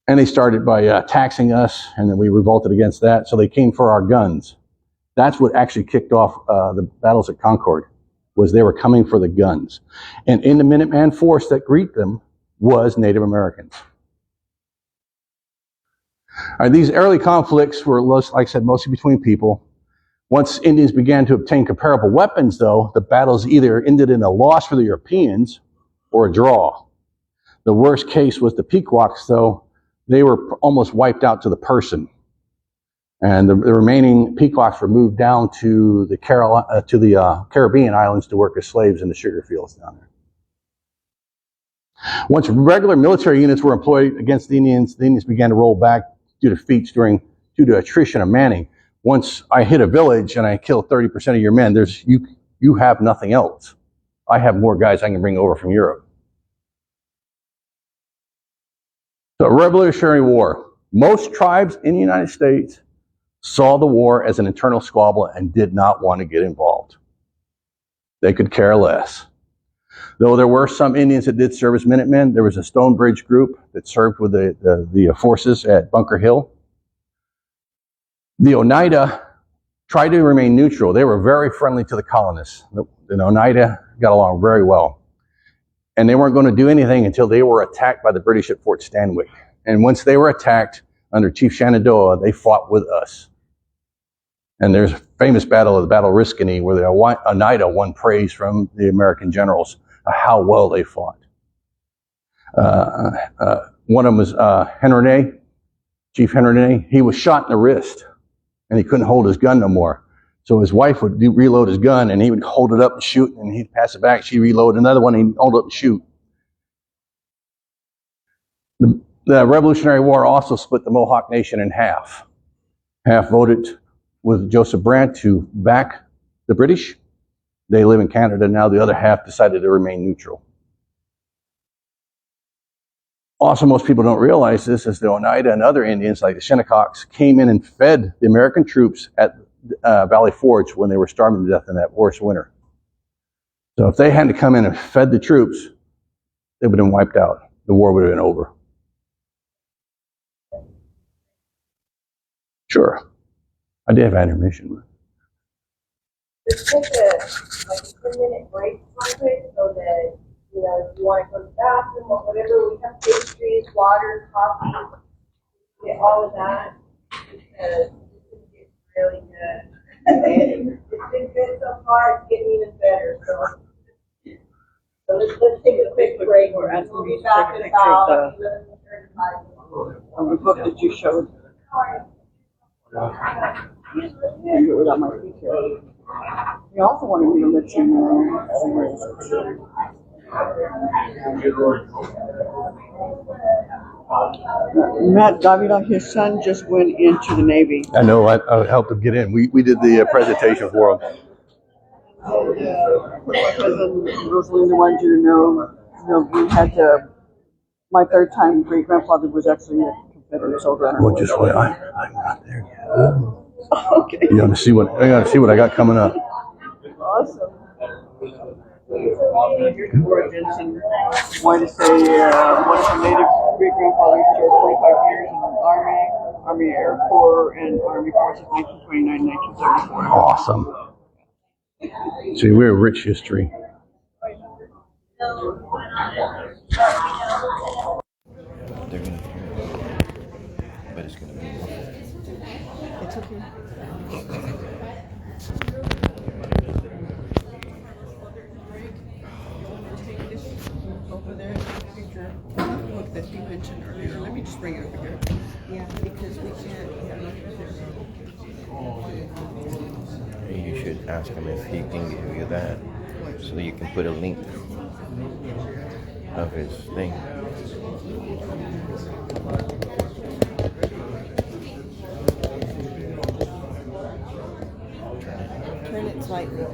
[SPEAKER 3] And they started by taxing us, and then we revolted against that, so they came for our guns. That's what actually kicked off the battles at Concord, was they were coming for the guns. And in the Minuteman force that greet them was Native Americans. All right, these early conflicts were, like I said, mostly between people. Once Indians began to obtain comparable weapons, though, the battles either ended in a loss for the Europeans or a draw. The worst case was the Pequots, though. They were almost wiped out to the person. And the remaining Pequots were moved down to the Caribbean islands to work as slaves in the sugar fields down there. Once regular military units were employed against the Indians began to roll back due to defeats due to attrition of manning. Once I hit a village and I kill 30% of your men, you have nothing else. I have more guys I can bring over from Europe. So, Revolutionary War. Most tribes in the United States saw the war as an internal squabble and did not want to get involved. They could care less. Though there were some Indians that did serve as Minutemen, there was a Stonebridge group that served with the forces at Bunker Hill. The Oneida tried to remain neutral. They were very friendly to the colonists. The Oneida got along very well. And they weren't going to do anything until they were attacked by the British at Fort Stanwix. And once they were attacked under Chief Shenandoah, they fought with us. And there's a famous battle of the Battle of Oriskany where the Oneida won praise from the American generals how well they fought. One of them was Henry, Chief Henry. He was shot in the wrist, and he couldn't hold his gun no more. So his wife would reload his gun, and he would hold it up and shoot, and he'd pass it back. She'd reload another one, and he'd hold it up and shoot. The Revolutionary War also split the Mohawk Nation in half. Half voted with Joseph Brant to back the British. They live in Canada now. The other half decided to remain neutral. Also, most people don't realize this, as the Oneida and other Indians, like the Shinnecox, came in and fed the American troops at Valley Forge when they were starving to death in that worst winter. So if they hadn't come in and fed the troops, they would have been wiped out. The war would have been over. Sure. I did have intermission.
[SPEAKER 1] Just take a 10-minute break real quick so that, if you want to go to the bathroom or whatever, we have pastries, water, coffee, get all of that, because it's really good. It's been good so far, it's getting even better, so let's take a quick break. We'll be back in about 11:35.
[SPEAKER 5] On the book that you showed. And do it without my feature. You also wanted me to let you know. Matt Davila, his son, just went into the Navy.
[SPEAKER 3] I know. I helped him get in. We did the presentation for him.
[SPEAKER 5] My cousin Rosalinda wanted you to know, we had to My third time great grandfather was actually a Confederate soldier.
[SPEAKER 3] Well, just wait. I'm not there yet.
[SPEAKER 5] Okay.
[SPEAKER 3] You got to see what I got coming up.
[SPEAKER 5] Awesome. Here's Laura Jensen. Wanted to say one of her native great grandfathers served 45 years in the Army, Army Air Corps, and Army Forces 1929 1934.
[SPEAKER 3] Awesome. See, we're a rich history.
[SPEAKER 6] They're gonna hear it, but it's gonna be.
[SPEAKER 1] It's okay.
[SPEAKER 7] Over there, picture book that you mentioned earlier. Let me just bring it over here. Yeah, because we can't.
[SPEAKER 6] You should ask him if he can give you that, so that you can put a link of his thing.
[SPEAKER 1] Turn it slightly.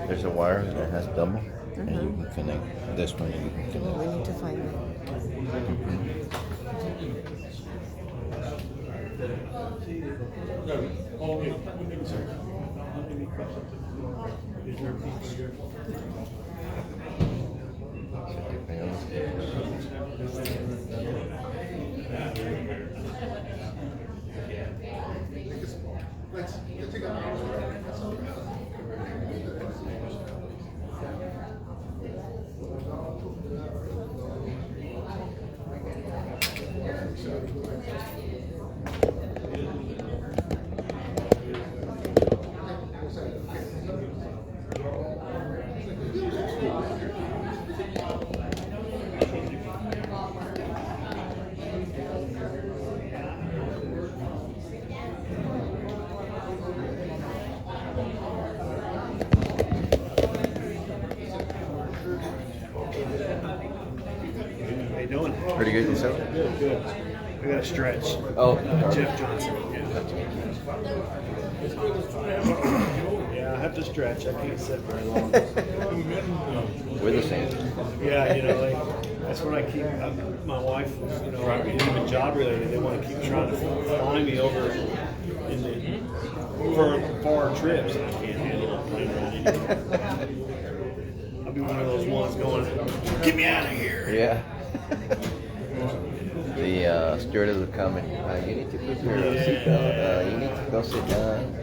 [SPEAKER 6] There's a wire that has double, and you can connect this one. And you can connect.
[SPEAKER 1] We need to find it.
[SPEAKER 8] How you doing?
[SPEAKER 6] Pretty good yourself?
[SPEAKER 8] Good, good. I got a stretch.
[SPEAKER 6] Oh,
[SPEAKER 8] Jeff Johnson. Yeah, I have to stretch. I can't sit very long.
[SPEAKER 6] we're the same.
[SPEAKER 8] Yeah, you know, like that's what I keep. My wife, you know, even job related, they want to keep trying to fly me over in the for far trips, and I can't handle it. Plane ride anymore. I'll be one of those ones going, "Get me out of here!"
[SPEAKER 6] Yeah. The stewardess will come and you need to put your seatbelt. You need to go sit down.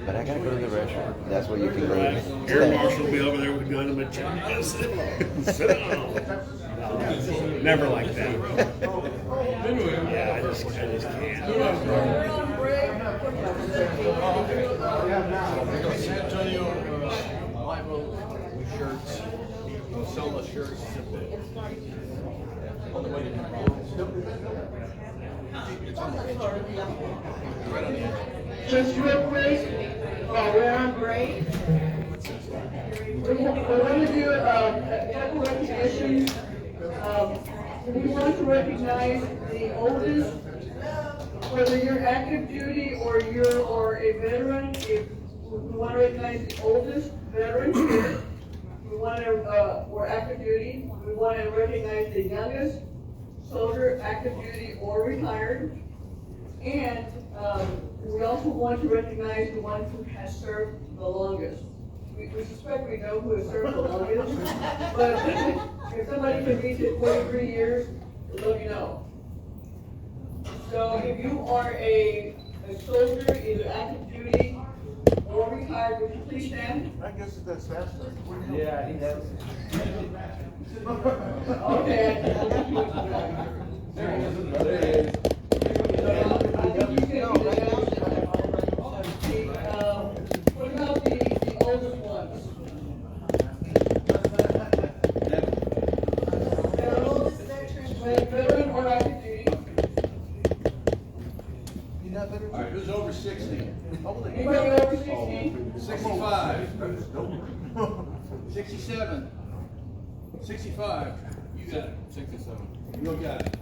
[SPEAKER 6] But I gotta go to the restroom. That's where you can go.
[SPEAKER 8] Air Marshal will be over there with a gun in my chest. Sit down. Never like that. Yeah, I just can't.
[SPEAKER 4] San Antonio, Blauvelt shirts. We'll sell the shirts on the way to
[SPEAKER 9] Just real quick, we're on break. We're going to do a couple recognitions. We want to recognize the oldest, whether you're active duty or you're a veteran. If we want to recognize the oldest veteran here, we're active duty. We want to recognize the youngest soldier, active duty or retired. And we also want to recognize the one who has served the longest. We suspect we know who has served the longest, but if somebody can reach it 43 years, let me know. So if you are a soldier, either active duty or retired, would you please stand?
[SPEAKER 4] I guess that's faster.
[SPEAKER 8] Yeah, he has.
[SPEAKER 9] Okay. What about the oldest ones? Veteran or active duty?
[SPEAKER 4] All right, who's over 60?
[SPEAKER 9] Anybody over 60?
[SPEAKER 4] 65.
[SPEAKER 3] 67. 65. You got it.
[SPEAKER 4] 67.
[SPEAKER 3] You got it.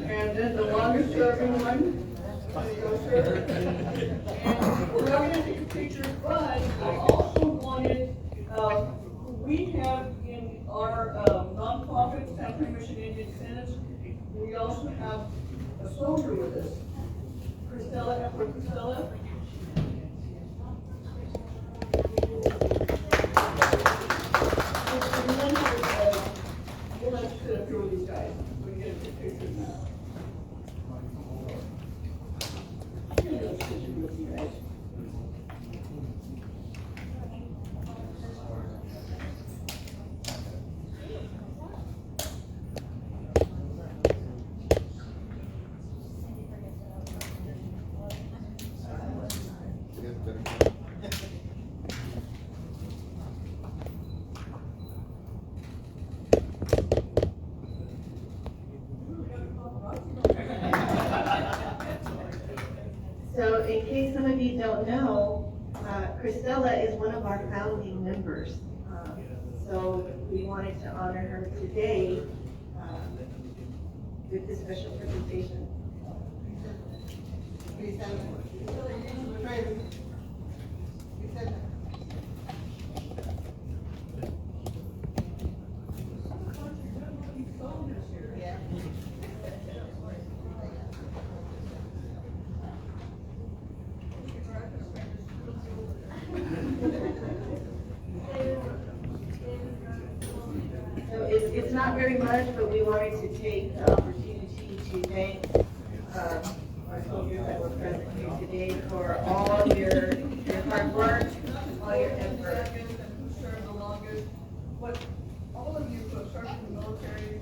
[SPEAKER 9] And then the longest serving one. There you go, sir. And we're not gonna take a picture, but I also wanted, we have in our nonprofit, San Antonio Mission Indian Senate, we also have a soldier with us. Christella, Edward Christella. We'll have to sit up here with these guys. We can get a good picture now.
[SPEAKER 1] So in case some of you don't know, Christella is one of our founding members. So we wanted to honor her today with this special presentation. Please stand. So it's not very much, but we wanted to take the opportunity to thank our soldiers that were present here today for all your hard work, all your effort.
[SPEAKER 9] Who served the longest, but all of you who have served in the military,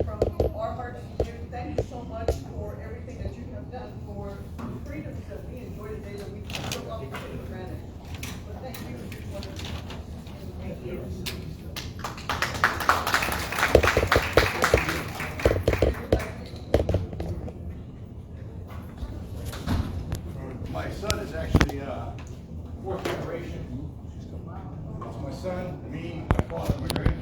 [SPEAKER 9] from our hearts to you, thank you so much for everything that you have done for the freedoms that we enjoy today that we so often take for granted. But thank you, each one of you.
[SPEAKER 1] Thank you.
[SPEAKER 3] My son is actually fourth generation. It's my son, me, my father, my grandfather.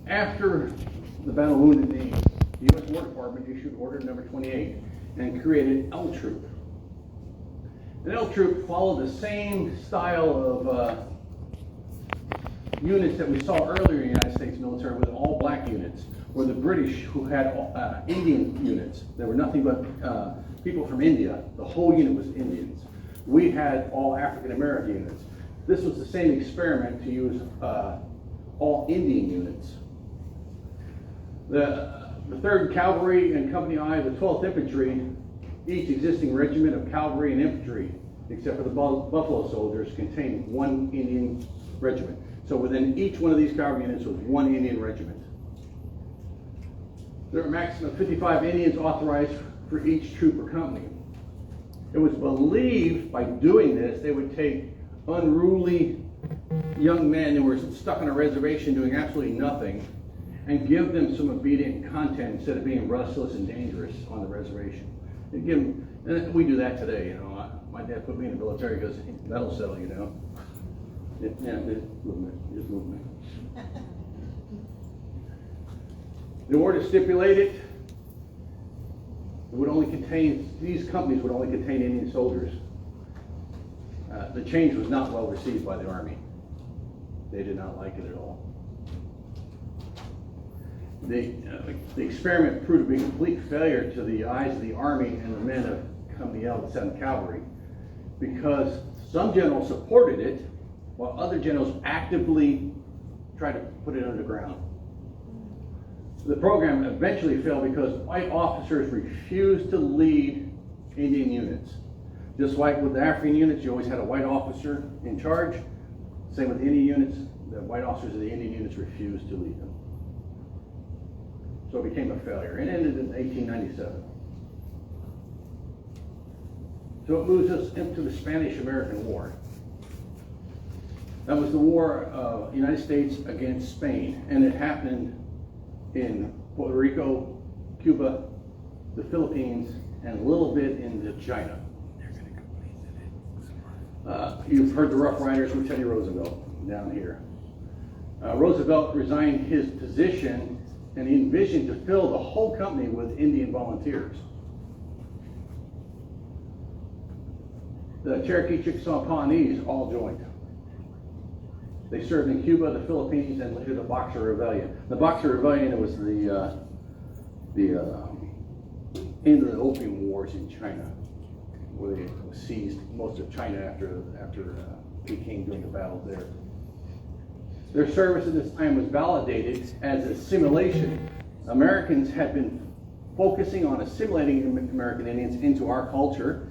[SPEAKER 3] After the Battle of Wounded Knee, the U.S. War Department issued Order Number 28 and created L Troop. And L Troop followed the same style of units that we saw earlier in the United States military with all black units, or the British who had Indian units. There were nothing but people from India. The whole unit was Indians. We had all African American units. This was the same experiment to use all Indian units. The 3rd Cavalry and Company I, the 12th Infantry, each existing regiment of cavalry and infantry, except for the Buffalo Soldiers, contained one Indian regiment. So within each one of these cavalry units was one Indian regiment. There were a maximum of 55 Indians authorized for each troop or company. It was believed by doing this, they would take unruly young men who were stuck on a reservation doing absolutely nothing and give them some obedient content instead of being restless and dangerous on the reservation. And give them, and we do that today, you know. My dad put me in the military because that'll settle, you know. It's movement. The order stipulated it would only contain, these companies would only contain Indian soldiers. The change was not well received by the Army. They did not like it at all. The experiment proved to be a complete failure to the eyes of the Army and the men of Company L, the 7th Cavalry, because some generals supported it, while other generals actively tried to put it underground. The program eventually failed because white officers refused to lead Indian units. Just like with the African units, you always had a white officer in charge. Same with the Indian units, the white officers of the Indian units refused to lead them. So it became a failure. It ended in 1897. So it moves us into the Spanish-American War. That was the war of the United States against Spain, and it happened in Puerto Rico, Cuba, the Philippines, and a little bit into China. You've heard the Rough Riders with Teddy Roosevelt down here. Roosevelt resigned his position and he envisioned to fill the whole company with Indian volunteers. The Cherokee, Chickasaw, Pawnees all joined. They served in Cuba, the Philippines, and later the Boxer Rebellion. The Boxer Rebellion, it was the end of the Opium Wars in China, where they seized most of China after Peking during the battle there. Their service at this time was validated as a simulation. Americans had been focusing on assimilating American Indians into our culture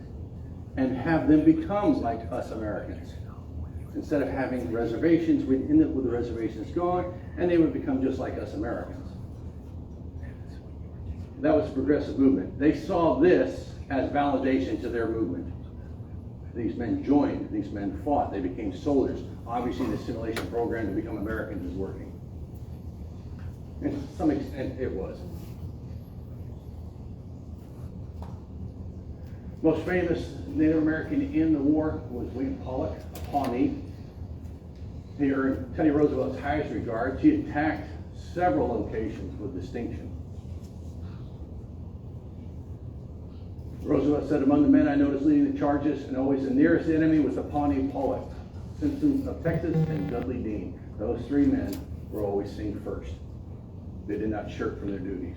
[SPEAKER 3] and have them become like us Americans. Instead of having reservations, we'd end up with the reservations gone, and they would become just like us Americans. That was the progressive movement. They saw this as validation to their movement. These men joined, these men fought, they became soldiers. Obviously, the assimilation program to become Americans is working. And to some extent, it was. Most famous Native American in the war was William Pollock, a Pawnee. He earned Teddy Roosevelt's highest regards. He attacked several locations with distinction. Roosevelt said, among the men I noticed leading the charges and always the nearest enemy was the Pawnee Pollock, Simpson of Texas, and Dudley Dean. Those three men were always seen first. They did not shirk from their duties.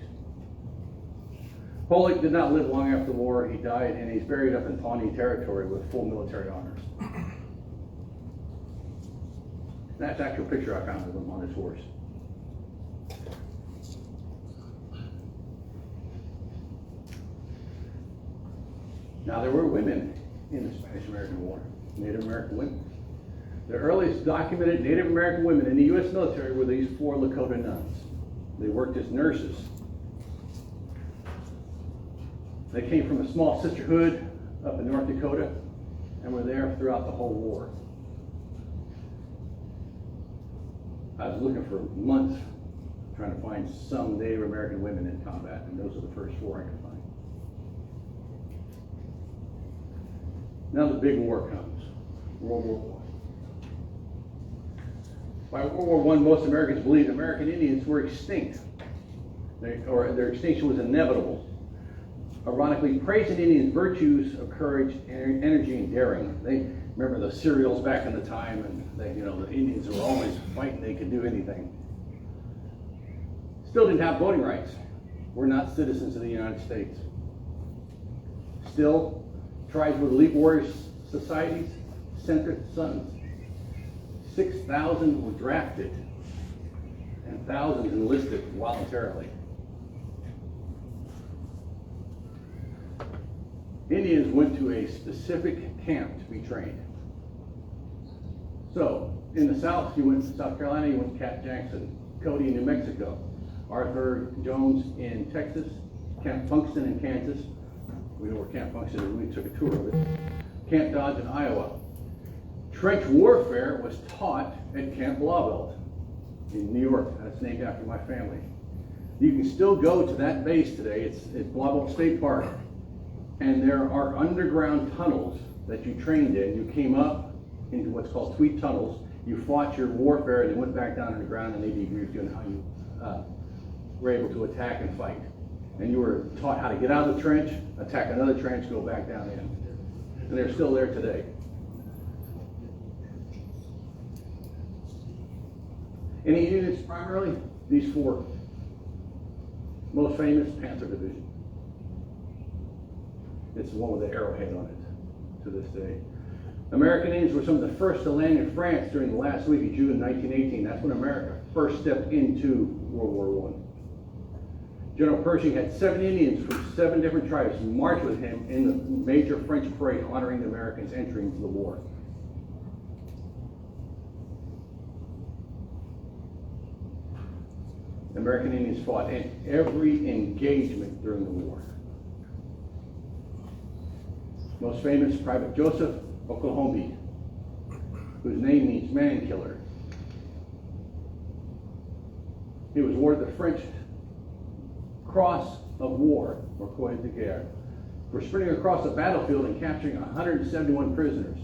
[SPEAKER 3] Pollock did not live long after the war. He died, and he's buried up in Pawnee territory with full military honors. That's actual picture I found of him on his horse. Now, there were women in the Spanish-American War, Native American women. The earliest documented Native American women in the U.S. military were these 4 Lakota nuns. They worked as nurses. They came from a small sisterhood up in North Dakota and were there throughout the whole war. I was looking for months trying to find some Native American women in combat, and those are the first 4 I could find. Now the big war comes, World War I. By World War I, most Americans believed American Indians were extinct, or their extinction was inevitable. Ironically, praising Indians' virtues of courage, energy, and daring. They remember the serials back in the time, and the Indians were always fighting; they could do anything. Still didn't have voting rights. We're not citizens of the United States. Still, tribes with elite warrior societies sent their sons. 6,000 were drafted, and thousands enlisted voluntarily. Indians went to a specific camp to be trained. So, in the South, you went to South Carolina, you went to Camp Jackson, Cody in New Mexico, Arthur Jones in Texas, Camp Function in Kansas. We know where Camp Function is, we took a tour of it. Camp Dodge in Iowa. Trench warfare was taught at Camp Blauvelt in New York. That's named after my family. You can still go to that base today. It's Blauvelt State Park. And there are underground tunnels that you trained in. You came up into what's called tweed tunnels. You fought your warfare and then went back down underground, and they debriefed you on how you were able to attack and fight. And you were taught how to get out of the trench, attack another trench, go back down in. And they're still there today. Any units primarily? These four. Most famous, Panther Division. It's the one with the arrowhead on it to this day. American Indians were some of the first to land in France during the last week of June 1918. That's when America first stepped into World War I. General Pershing had 7 Indians from 7 different tribes march with him in the major French parade honoring the Americans entering the war. The American Indians fought in every engagement during the war. Most famous, Private Joseph Oklahoma, whose name means man killer. He was awarded the French Cross of War, or Croix de Guerre, for sprinting across the battlefield and capturing 171 prisoners.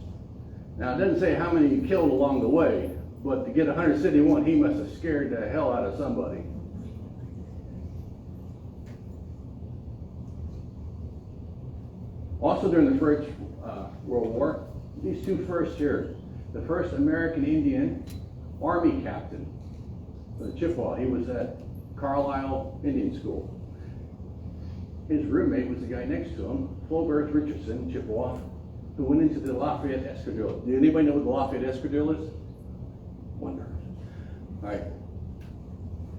[SPEAKER 3] Now, it doesn't say how many he killed along the way, but to get 171, he must have scared the hell out of somebody. Also during the First World War, these two firsts here. The first American Indian Army captain for the Chippewa. He was at Carlisle Indian School. His roommate was the guy next to him, Blauvelt Richardson, Chippewa, who went into the Lafayette Escadrille. Did anybody know what the Lafayette Escadrille is? One person. All right.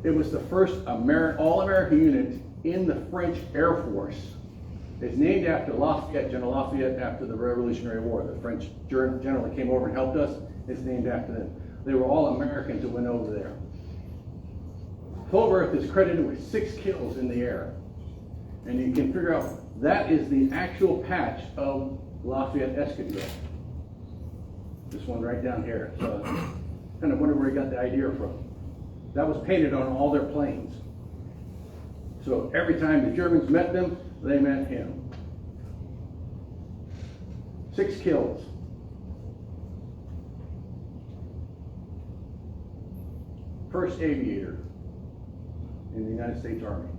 [SPEAKER 3] It was the first all-American unit in the French Air Force. It's named after Lafayette, General Lafayette, after the Revolutionary War. The French general that came over and helped us, it's named after them. They were all Americans who went over there. Blauvelt is credited with 6 kills in the air. And you can figure out that is the actual patch of Lafayette Escadrille. This one right down here. So kind of wonder where he got the idea from. That was painted on all their planes. So every time the Germans met them, they met him. 6 kills. First aviator in the United States Army,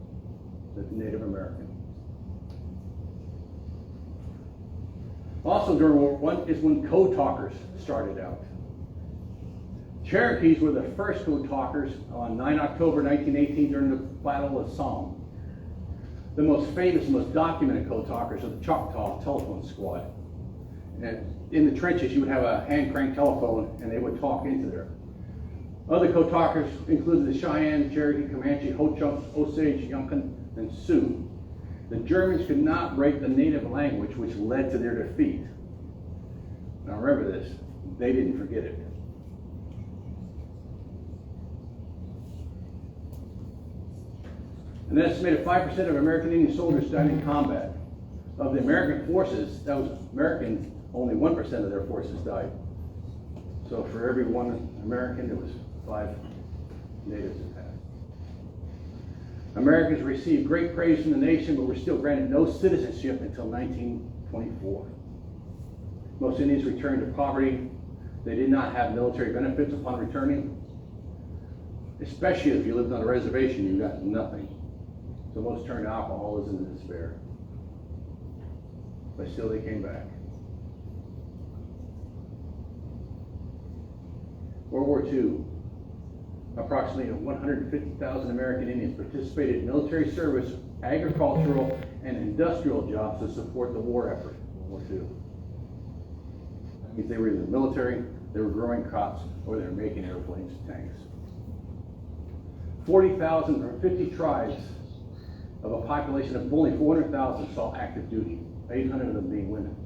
[SPEAKER 3] that's Native American. Also during World War I is when code talkers started out. Cherokees were the first code talkers on 9 October 1918 during the Battle of Somme. The most famous, most documented code talkers are the Choctaw Telephone Squad. And in the trenches, you would have a hand-crank telephone, and they would talk into there. Other code talkers included the Cheyenne, Cherokee, Comanche, Ho-Chunk, Osage, Yunkin, and Sioux. The Germans could not break the native language, which led to their defeat. Now remember this, they didn't forget it. An estimated 5% of American Indian soldiers died in combat. Of the American forces, that was Americans, only 1% of their forces died. So for every 1 American, there was 5 natives that passed. Americans received great praise from the nation, but were still granted no citizenship until 1924. Most Indians returned to poverty. They did not have military benefits upon returning. especially if you lived on a reservation, you got nothing. So most turned to alcoholism and despair. But still they came back. World War II, approximately 150,000 American Indians participated in military service, agricultural, and industrial jobs to support the war effort in World War II. That means they were either in the military, they were growing crops, or they were making airplanes and tanks. 40,000 or 50 tribes of a population of only 400,000 saw active duty, 800 of them being women.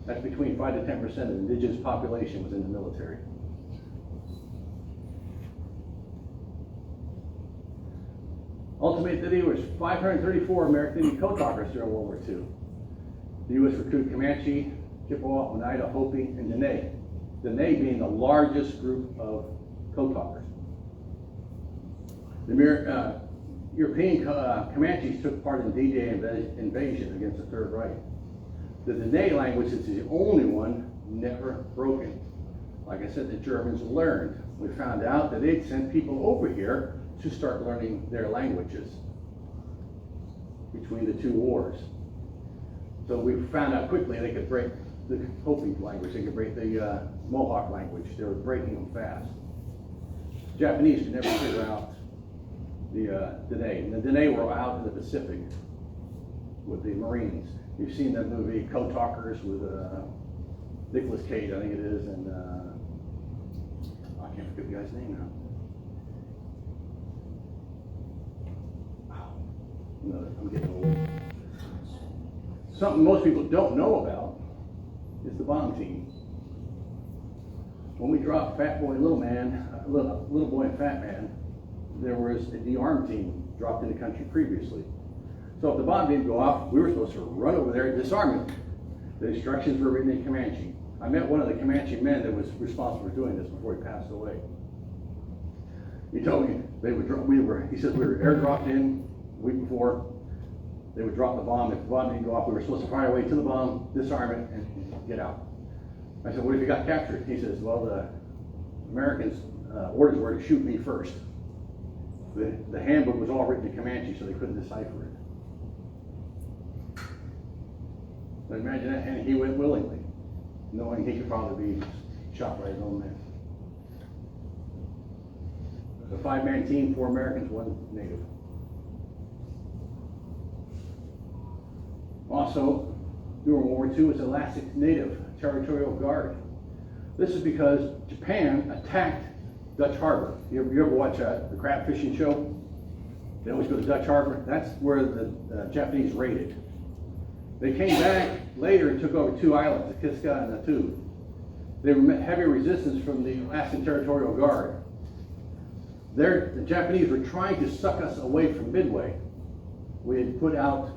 [SPEAKER 3] That's between 5 to 10% of the indigenous population was in the military. Ultimately, there was 534 American Indian code talkers during World War II. The U.S. recruited Comanche, Chippewa, Oneida, Hopi, and Dene. Dene being the largest group of code talkers. The European Comanches took part in D-Day invasion against the Third Reich. The Dene language is the only one never broken. Like I said, the Germans learned. We found out that they'd sent people over here to start learning their languages between the two wars. So we found out quickly they could break the Hopi language, they could break the Mohawk language. They were breaking them fast. Japanese could never figure out the Dene. And the Dene were out in the Pacific with the Marines. You've seen that movie Code Talkers with Nicolas Cage, I think it is, and I can't forget the guy's name now. No, I'm getting old. Something most people don't know about is the bomb team. When we dropped Fat Boy, Little Man, Little Boy and Fat Man, there was the arm team dropped in the country previously. So if the bomb didn't go off, we were supposed to run over there and disarm it. The instructions were written in Comanche. I met one of the Comanche men that was responsible for doing this before he passed away. He told me he said we were airdropped in the week before. They would drop the bomb. If the bomb didn't go off, we were supposed to fire away to the bomb, disarm it, and get out. I said, what if you got captured? He says, well, the Americans' orders were to shoot me first. The handbook was all written in Comanche, so they couldn't decipher it. But imagine that, and he went willingly, knowing he could probably be shot by his own men. The 5-man team, 4 Americans, 1 Native. Also, during World War II was the last Native Territorial Guard. This is because Japan attacked Dutch Harbor. You ever watch the crab fishing show? They always go to Dutch Harbor. That's where the Japanese raided. They came back later and took over 2 islands, the Kiska and the Attu. They met heavy resistance from the Alaskan Territorial Guard. The Japanese were trying to suck us away from Midway. We had put out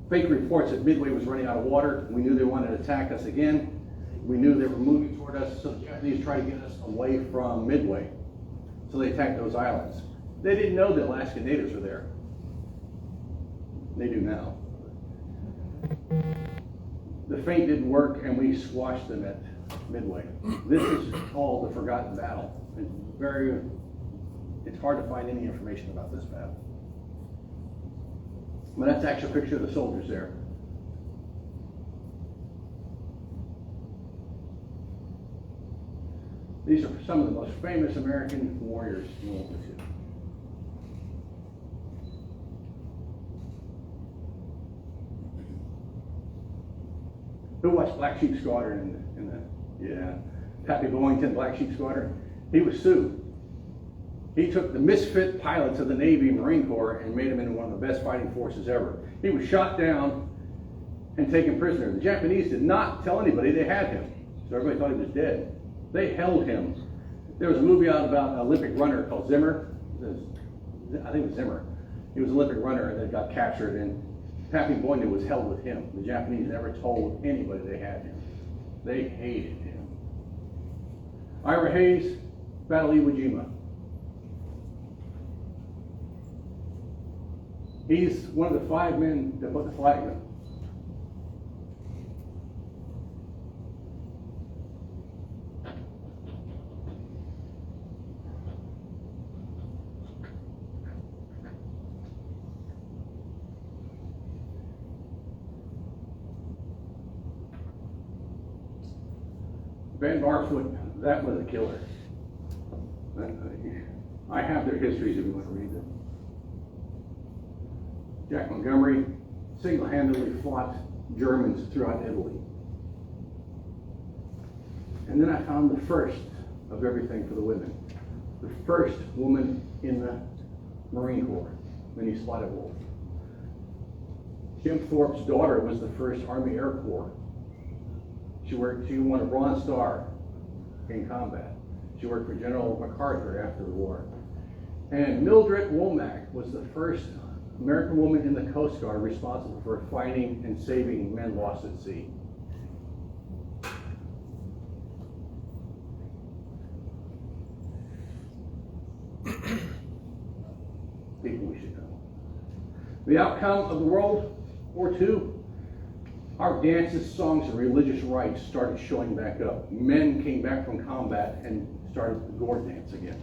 [SPEAKER 3] fake reports that Midway was running out of water. We knew they wanted to attack us again. We knew they were moving toward us, so the Japanese tried to get us away from Midway. So they attacked those islands. They didn't know the Alaskan natives were there. They do now. The feint didn't work, and we squashed them at Midway. This is called the Forgotten Battle. It's hard to find any information about this battle. But that's actually a picture of the soldiers there. These are some of the most famous American warriors in World War II. Who watched Black Sheep Squadron Pappy Boyington, Black Sheep Squadron? He was Sioux. He took the misfit pilots of the Navy and Marine Corps and made them into one of the best fighting forces ever. He was shot down and taken prisoner. The Japanese did not tell anybody they had him, so everybody thought he was dead. They held him. There was a movie out about an Olympic runner called Zimmer. I think it was Zimmer. He was an Olympic runner that got captured, and Pappy Boyington was held with him. The Japanese never told anybody they had him. They hated him. Ira Hayes, Battle of Iwo Jima. He's one of the 5 men that put the flag up. Ben Barfoot, that was a killer. I have their histories if you want to read them. Jack Montgomery single-handedly fought Germans throughout Italy. And then I found the first of everything for the women. The first woman in the Marine Corps, Minnie Spotted-Wolf. Jim Thorpe's daughter was the first Army Air Corps. She won a Bronze Star in combat. She worked for General MacArthur after the war. And Mildred Womack was the first American woman in the Coast Guard responsible for fighting and saving men lost at sea. People we should know. The outcome of the World War II, our dances, songs, and religious rites started showing back up. Men came back from combat and started the gore dance again.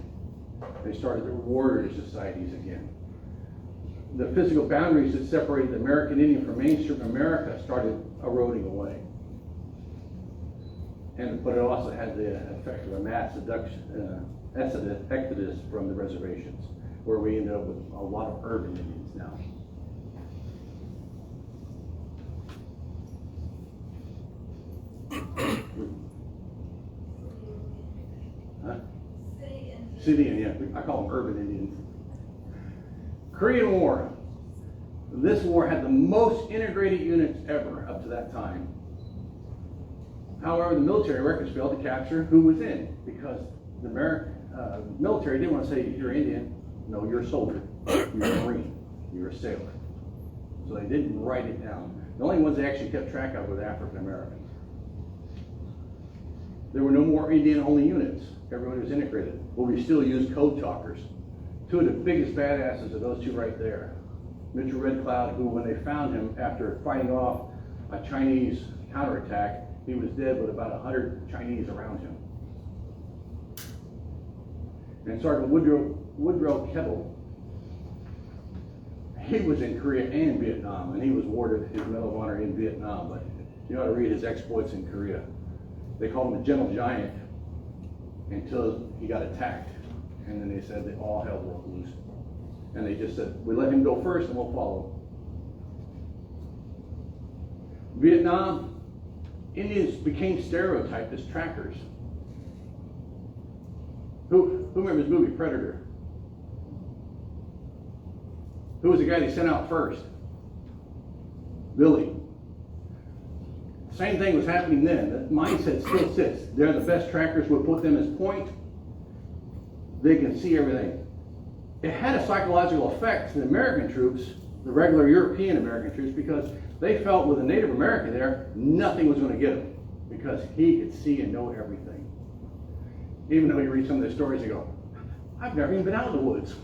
[SPEAKER 3] They started the warrior societies again. The physical boundaries that separated the American Indian from mainstream America started eroding away. But it also had the effect of a mass exodus from the reservations, where we ended up with a lot of urban Indians now. City Indians, yeah, I call them urban Indians. Korean War. This war had the most integrated units ever up to that time. However, the military records failed to capture who was in, because the American military didn't want to say, you're Indian. No, you're a soldier. You're a Marine. You're a sailor. So they didn't write it down. The only ones they actually kept track of were the African Americans. There were no more Indian-only units. Everyone was integrated. But we still use code talkers. Two of the biggest badasses are those two right there. Mitchell Red Cloud, who when they found him after fighting off a Chinese counterattack, he was dead with about 100 Chinese around him. And Sergeant Woodrow Kettle, he was in Korea and Vietnam, and he was awarded his Medal of Honor in Vietnam, but you ought to read his exploits in Korea. They called him a gentle giant until he got attacked. And then they said that all hell broke loose. And they just said, we let him go first and we'll follow. Vietnam, Indians became stereotyped as trackers. Who remembers the movie Predator? Who was the guy they sent out first? Billy. Same thing was happening then. The mindset still sits. They're the best trackers. We'll put them as point. They can see everything. It had a psychological effect to the American troops, the regular European American troops, because they felt with a Native American there, nothing was going to get them, because he could see and know everything. Even though you read some of their stories, you go, I've never even been out of the woods.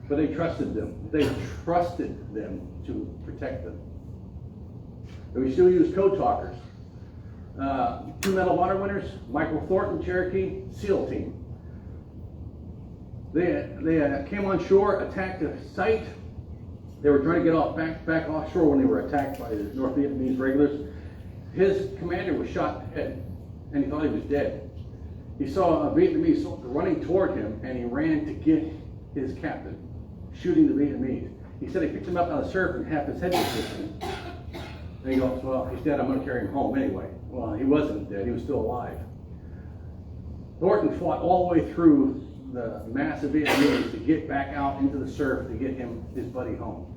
[SPEAKER 3] But they trusted them. They trusted them to protect them. And we still use code talkers. Two Medal of Honor winners, Michael Thornton, Cherokee, SEAL team. They came on shore, attacked a site. They were trying to get back offshore when they were attacked by the North Vietnamese regulars. His commander was shot in the head, and he thought he was dead. He saw a Vietnamese soldier running toward him, and he ran to get his captain, shooting the Vietnamese. He said he picked him up out of the surf and half his head was missing. And he goes, well, he's dead, I'm going to carry him home anyway. Well, he wasn't dead, he was still alive. Thornton fought all the way through the massive Vietnamese to get back out into the surf to get his buddy home.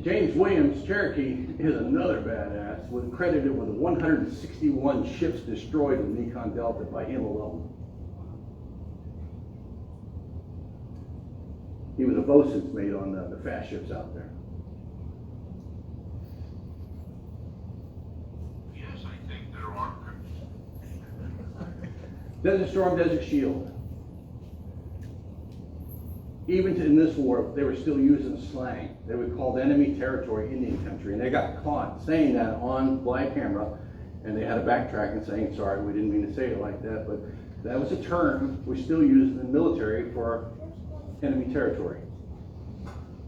[SPEAKER 3] James Williams, Cherokee, is another badass, was credited with 161 ships destroyed in the Mekong Delta by him alone. He was a bosun's mate on the fast ships out there.
[SPEAKER 4] Yes, I think there are.
[SPEAKER 3] Desert Storm, Desert Shield. Even in this war, they were still using slang. They would call the enemy territory Indian country, and they got caught saying that on live camera, and they had to backtrack and saying, sorry, we didn't mean to say it like that, but that was a term we still use in the military for enemy territory.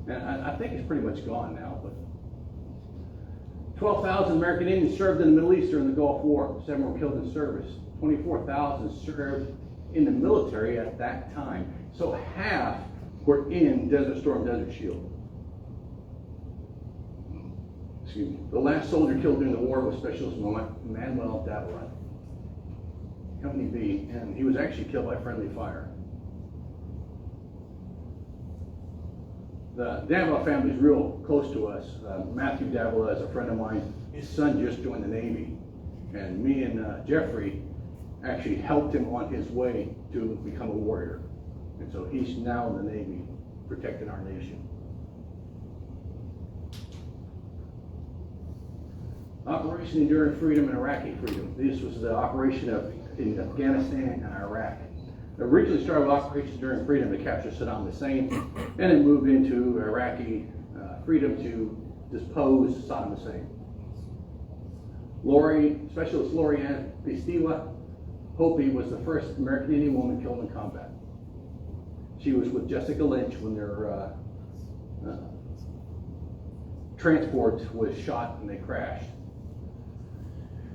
[SPEAKER 3] And I think it's pretty much gone now, but 12,000 American Indians served in the Middle East during the Gulf War. 7 were killed in service. 24,000 served in the military at that time. So half were in Desert Storm, Desert Shield. Excuse me. The last soldier killed during the war was Specialist Manuel Blauvelt, Company B, and he was actually killed by friendly fire. The Davila family is real close to us. Matthew Davila is a friend of mine. His son just joined the Navy, and me and Jeffrey actually helped him on his way to become a warrior. And so he's now in the Navy, protecting our nation. Operation Enduring Freedom and Iraqi Freedom. This was the operation in Afghanistan and Iraq. It originally started with Operation Enduring Freedom to capture Saddam Hussein, and it moved into Iraqi freedom to depose Saddam Hussein. Specialist Lori Ann Pistiwa Hopi was the first American Indian woman killed in combat. She was with Jessica Lynch when their transport was shot and they crashed.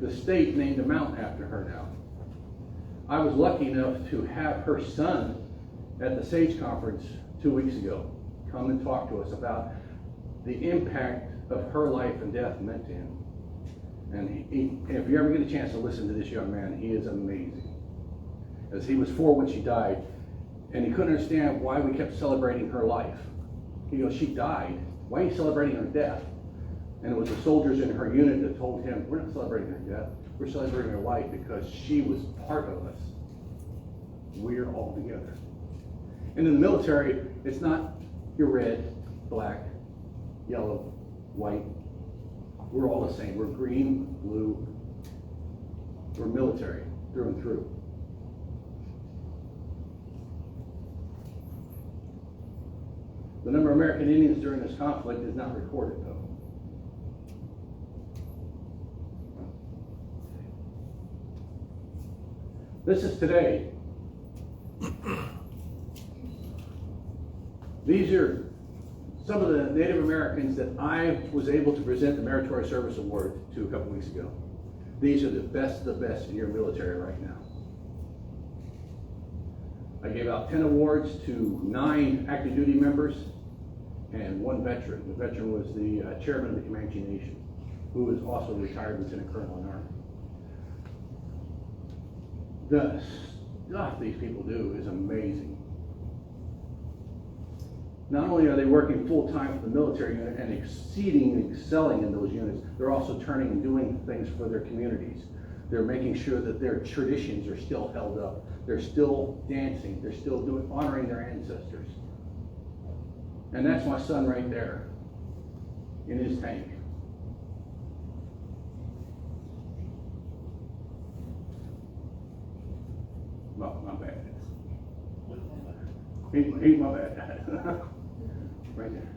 [SPEAKER 3] The state named a mountain after her now. I was lucky enough to have her son at the SAGE conference 2 weeks ago come and talk to us about the impact of her life and death meant to him. And if you ever get a chance to listen to this young man, he is amazing. As he was 4 when she died, and he couldn't understand why we kept celebrating her life. He goes, she died. Why are you celebrating her death? And it was the soldiers in her unit that told him, we're not celebrating her death. We're celebrating her life because she was part of us. We're all together. And in the military, it's not you're red, black, yellow, white. We're all the same. We're green, blue. We're military through and through. The number of American Indians during this conflict is not recorded, though. This is today. These are some of the Native Americans that I was able to present the Meritorious Service Award to a couple weeks ago. These are the best of the best in your military right now. I gave out 10 awards to 9 active duty members and 1 veteran. The veteran was the chairman of the Comanche Nation, who is also a retired lieutenant colonel in the Army. The stuff these people do is amazing. Not only are they working full-time for the military unit and excelling in those units, they're also turning and doing things for their communities. They're making sure that their traditions are still held up. They're still dancing. They're still honoring their ancestors. And that's my son right there in his tank. Well, my bad. Ain't my bad. Right there.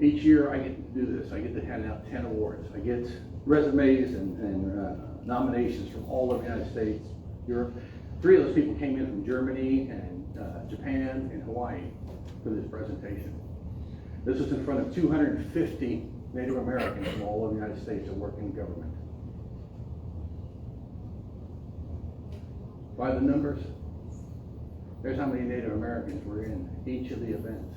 [SPEAKER 3] Each year I get to do this. I get to hand out 10 awards. I get resumes and nominations from all over the United States, Europe. 3 of those people came in from Germany and Japan and Hawaii for this presentation. This was in front of 250 Native Americans from all over the United States that work in government. By the numbers, there's how many Native Americans were in each of the events.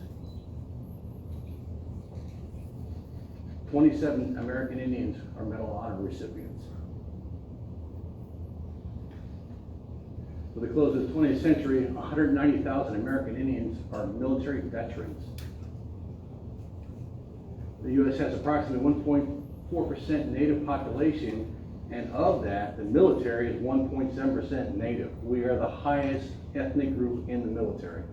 [SPEAKER 3] 27 American Indians are Medal of Honor recipients. With the close of the 20th century, 190,000 American Indians are military veterans. The U.S. has approximately 1.4% Native population, and of that, the military is 1.7% Native. We are the highest ethnic group in the military.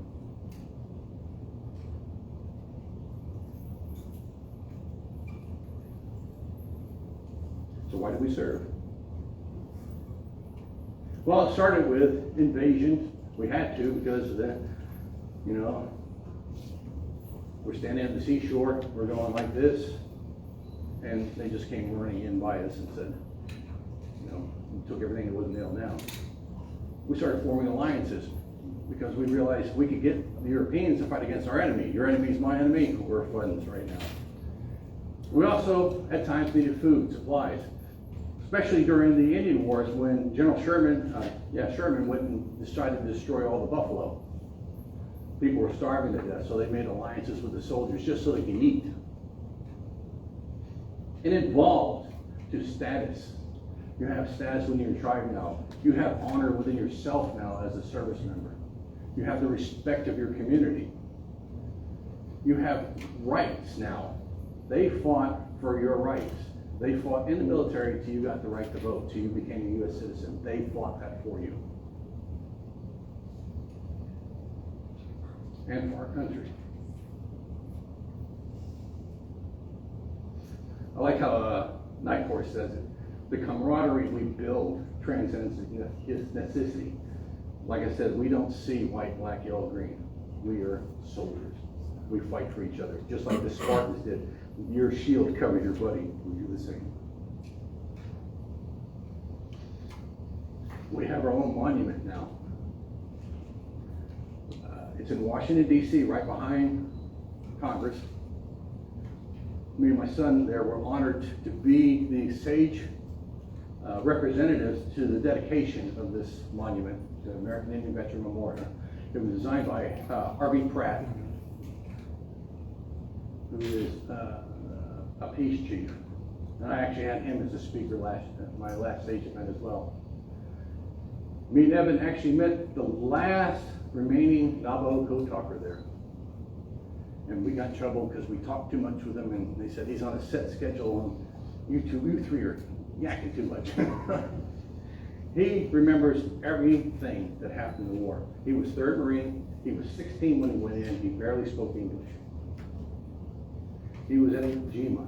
[SPEAKER 3] So why do we serve? Well, it started with invasions. We had to because of the, we're standing at the seashore, we're going like this, and they just came running in by us and said, took everything that wasn't nailed down. We started forming alliances. because we realized we could get the Europeans to fight against our enemy. Your enemy is my enemy. We're friends right now. We also, at times, needed food, supplies, especially during the Indian Wars when General Sherman went and decided to destroy all the buffalo. People were starving to death, so they made alliances with the soldiers just so they could eat. It evolved to status. You have status within your tribe now. You have honor within yourself now as a service member. You have the respect of your community. You have rights now. They fought for your rights. They fought in the military until you got the right to vote, till you became a U.S. citizen. They fought that for you. And for our country. I like how Night Horse says it. The camaraderie we build transcends ethnicity. Like I said, we don't see white, black, yellow, green. We are soldiers. We fight for each other, just like the Spartans did. Your shield covers your buddy. We do the same. We have our own monument now. It's in Washington, D.C., right behind Congress. Me and my son there were honored to be the sage representatives to the dedication of this monument, the American Indian Veteran Memorial. It was designed by R.B. Pratt, who is a peace chief. And I actually had him as a speaker my last stage event as well. Me and Evan actually met the last remaining Navajo code talker there. And we got in trouble because we talked too much with him, and they said he's on a set schedule, and you three are yakking too much. He remembers everything that happened in the war. He was 3rd Marine. He was 16 when he went in. He barely spoke English. He was at Iwo Jima.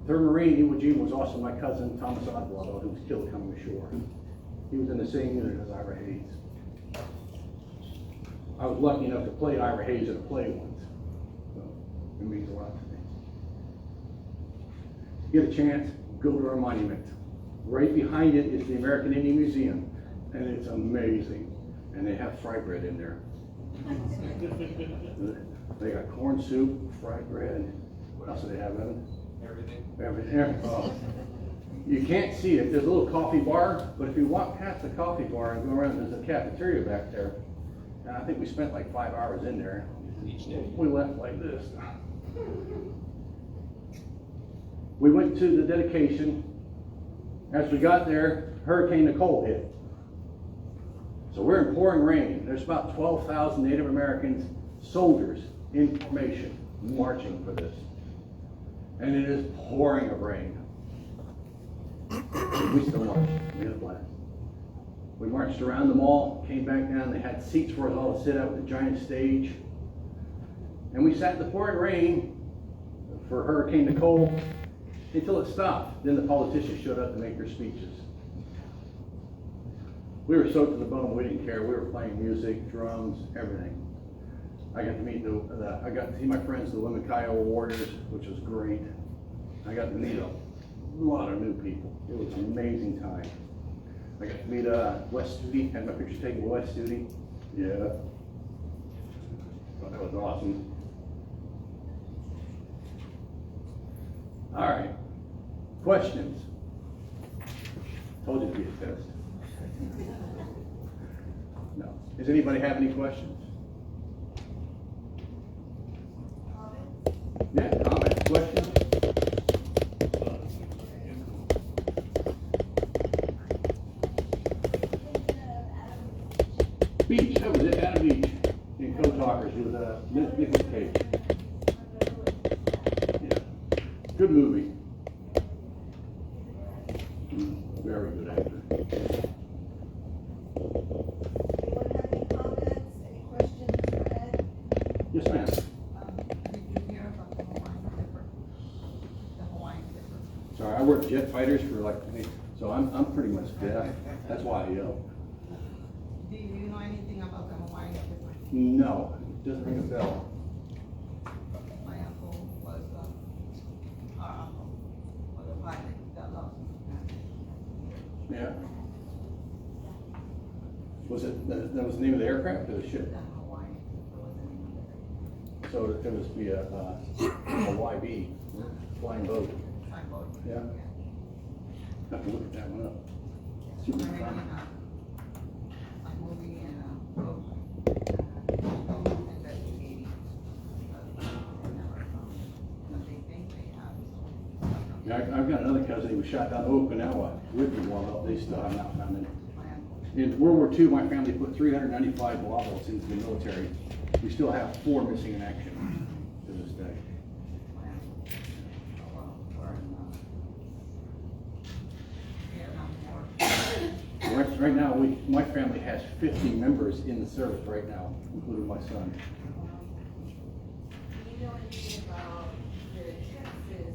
[SPEAKER 3] 3rd Marine Iwo Jima was also my cousin Thomas Oswald, who was killed coming ashore. He was in the same unit as Ira Hayes. I was lucky enough to play Ira Hayes in a play once. So it means a lot to me. Get a chance, go to our monument. Right behind it is the American Indian Museum, and it's amazing. And they have fry bread in there. They got corn soup, fried bread. What else do they have, Evan? Everything. Oh. You can't see it. There's a little coffee bar, but if you walk past the coffee bar and go around, there's a cafeteria back there. And I think we spent like 5 hours in there. Each day. We left like this. We went to the dedication. As we got there, Hurricane Nicole hit. So we're in pouring rain. There's about 12,000 Native Americans, soldiers in formation, marching for this. And it is pouring of rain. We still marched. We had a blast. We marched around the mall, came back down. They had seats for us all to sit at with a giant stage. And we sat in the pouring rain for Hurricane Nicole until it stopped. Then the politicians showed up to make their speeches. We were soaked to the bone. We didn't care. We were playing music, drums, everything. I got to meet I got to see my friends, the Women Kiowa Warriors, which was great. I got to meet a lot of new people. It was an amazing time. I got to meet Wes Studi. Had my picture taken with Wes Studi. Yeah. Thought that was awesome. All right. Questions? Told you to be a test. No. Does anybody have any questions? Yeah, comments, questions? Beach, that was it, Adam Beach. In Code Talkers with Nicholas Cage. Yeah. Good movie. Very good actor.
[SPEAKER 10] Anyone have any comments, any questions for Ed?
[SPEAKER 3] Yes, ma'am.
[SPEAKER 7] Did you hear about the Hawaiian Clipper? The Hawaiian Clipper.
[SPEAKER 3] Sorry, I work jet fighters for like, so I'm pretty much deaf. That's why I yell.
[SPEAKER 7] Do you know anything about the Hawaiian Clipper?
[SPEAKER 3] No, it doesn't ring a bell.
[SPEAKER 7] My uncle was, our uncle was a pilot that lost.
[SPEAKER 3] Yeah. Was it, that was the name of the aircraft or the ship? So it must be a YB, flying boat. Yeah. Have to look at that one up. Super fun. Yeah, I've got another cousin, he was shot down Okinawa with the Blauvelt. They still have not found it. In World War II, my family put 395 Blauvelts into the military. We still have 4 missing in action to this day. Right now, my family has 50 members in the service right now, including my son.
[SPEAKER 10] Do you know anything about the Texas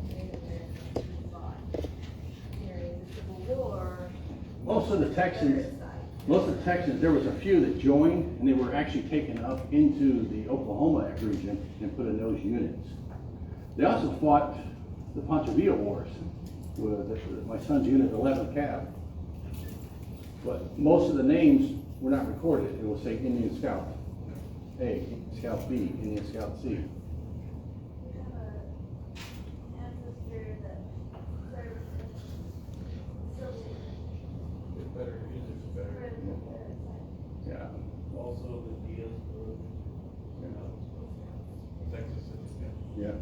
[SPEAKER 10] Native Americans who fought during the Civil War?
[SPEAKER 3] Most of the Texans, there was a few that joined, and they were actually taken up into the Oklahoma region and put in those units. They also fought the Pancho Villa Wars with my son's unit, 11th Cav. But most of the names were not recorded. It will say Indian Scout A, Scout B, Indian Scout C.
[SPEAKER 10] We have an ancestor that served
[SPEAKER 4] It's better, it's better.
[SPEAKER 3] Yeah.
[SPEAKER 4] Also the Diaz, Texas.
[SPEAKER 3] Yeah.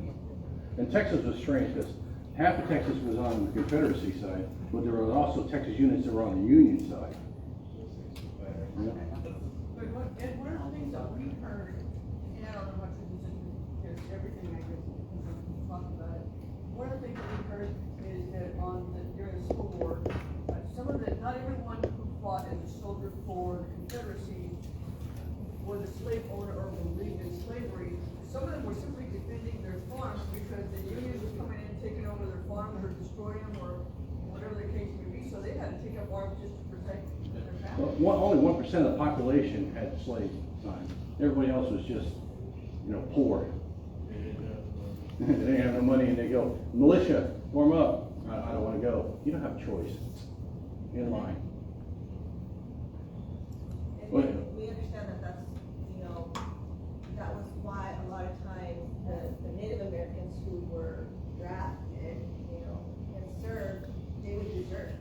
[SPEAKER 3] And Texas was strange because half of Texas was on the Confederacy side, but there were also Texas units that were on the Union side. Yeah.
[SPEAKER 5] But one of the things that we heard, and I don't know how true this is, because everything I guess we talk about it. One of the things that we heard is that during the Civil War, not everyone who fought as a soldier for the Confederacy was a slave owner or believed in slavery. Some of them were simply defending their farms because the Union was coming in and taking over their farms or destroying them or whatever the case may be. So they had to take up arms just to protect their families.
[SPEAKER 3] Well, only 1% of the population had slave time. Everybody else was just, poor. They didn't have no money, and they go, militia, form up. I don't want to go. You don't have a choice. In line.
[SPEAKER 1] And
[SPEAKER 3] What?
[SPEAKER 1] we understand that that's, that was why a lot of times the Native Americans who were drafted, and served, they would desert.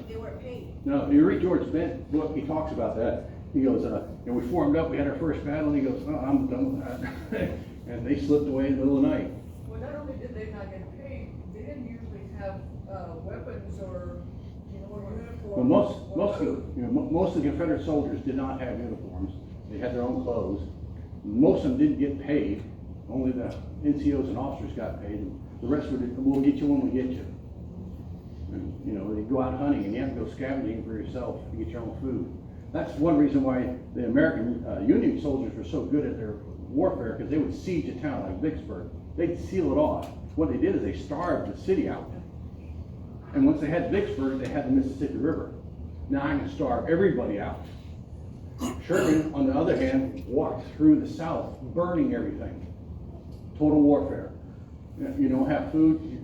[SPEAKER 1] They weren't paid.
[SPEAKER 3] No, you read George Bent's book, he talks about that. He goes, we formed up, we had our first battle, and he goes, oh, I'm done with that. And they slipped away in the middle of the night.
[SPEAKER 5] Well, not only did they not get paid, they didn't usually have weapons or uniforms.
[SPEAKER 3] Well, most of the Confederate soldiers did not have uniforms. They had their own clothes. Most of them didn't get paid. Only the NCOs and officers got paid. And the rest were, we'll get you when we get you. And, they go out hunting, and you have to go scavenging for yourself to get your own food. That's one reason why the American Union soldiers were so good at their warfare, because they would siege a town like Vicksburg. They'd seal it off. What they did is they starved the city out. And once they had Vicksburg, they had the Mississippi River. Now I'm going to starve everybody out. Sherman, on the other hand, walked through the South, burning everything. Total warfare. You don't have food, you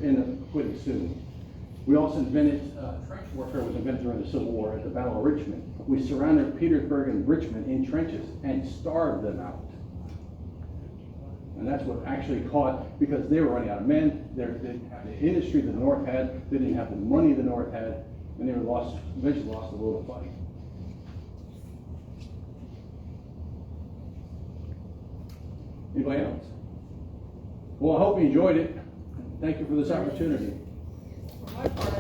[SPEAKER 3] end up quitting soon. We also invented, trench warfare was invented during the Civil War at the Battle of Richmond. We surrounded Petersburg and Richmond in trenches and starved them out. And that's what actually caught, because they were running out of men, they didn't have the industry the North had, they didn't have the money the North had, and they were eventually lost the will to fight. Anybody else? Well, I hope you enjoyed it. Thank you for this opportunity.
[SPEAKER 5] For my part,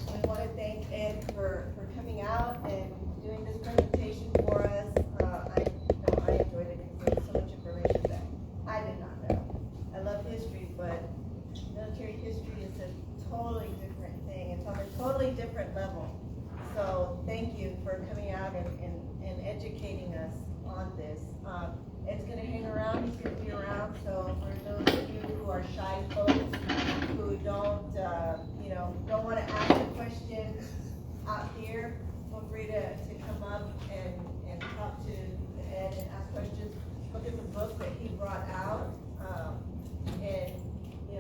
[SPEAKER 1] I want to thank Ed for coming out and doing this presentation for us. I enjoyed it because there was so much information that I did not know. I love history, but military history is a totally different thing. It's on a totally different level. So thank you for coming out and educating us on this. Ed's going to hang around. He's going to be around. So for those of you who are shy folks who don't want to ask a question out here, feel free to come up and talk to Ed and ask questions. Look at the book that he brought out, and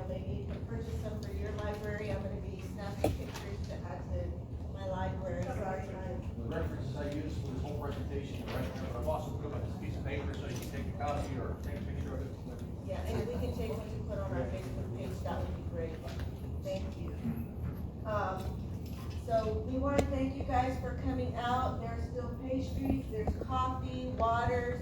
[SPEAKER 1] maybe you can purchase
[SPEAKER 11] presentation, the restaurant, but I've also put up this piece of paper so you can take a copy or take a picture of it.
[SPEAKER 1] Yeah, and if we can take what you put on our Facebook page, that would be great. Thank you. So we want to thank you guys for coming out. There's still pastries, there's coffee, waters.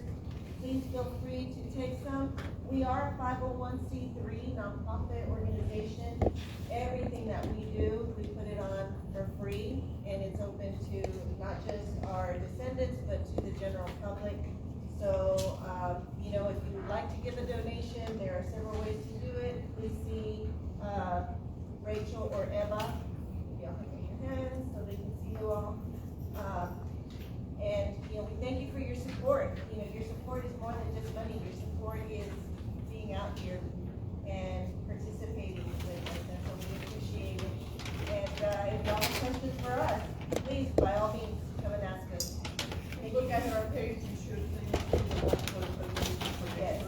[SPEAKER 1] Please feel free to take some. We are a 501c3 nonprofit organization. Everything that we do, we put it on for free, and it's open to not just our descendants, but to the general public. So, you know, if you would like to give a donation, there are several ways to do it. Please see Rachel or Eva. Y'all can put your hands so they can see you all. And, you know, we thank you for your support. You know, your support is more than just money. Your support is being out here and participating with us, and so we appreciate it. And if y'all have questions for us, please, by all means, come and ask us.
[SPEAKER 5] Look at our page, you should.
[SPEAKER 1] Yes.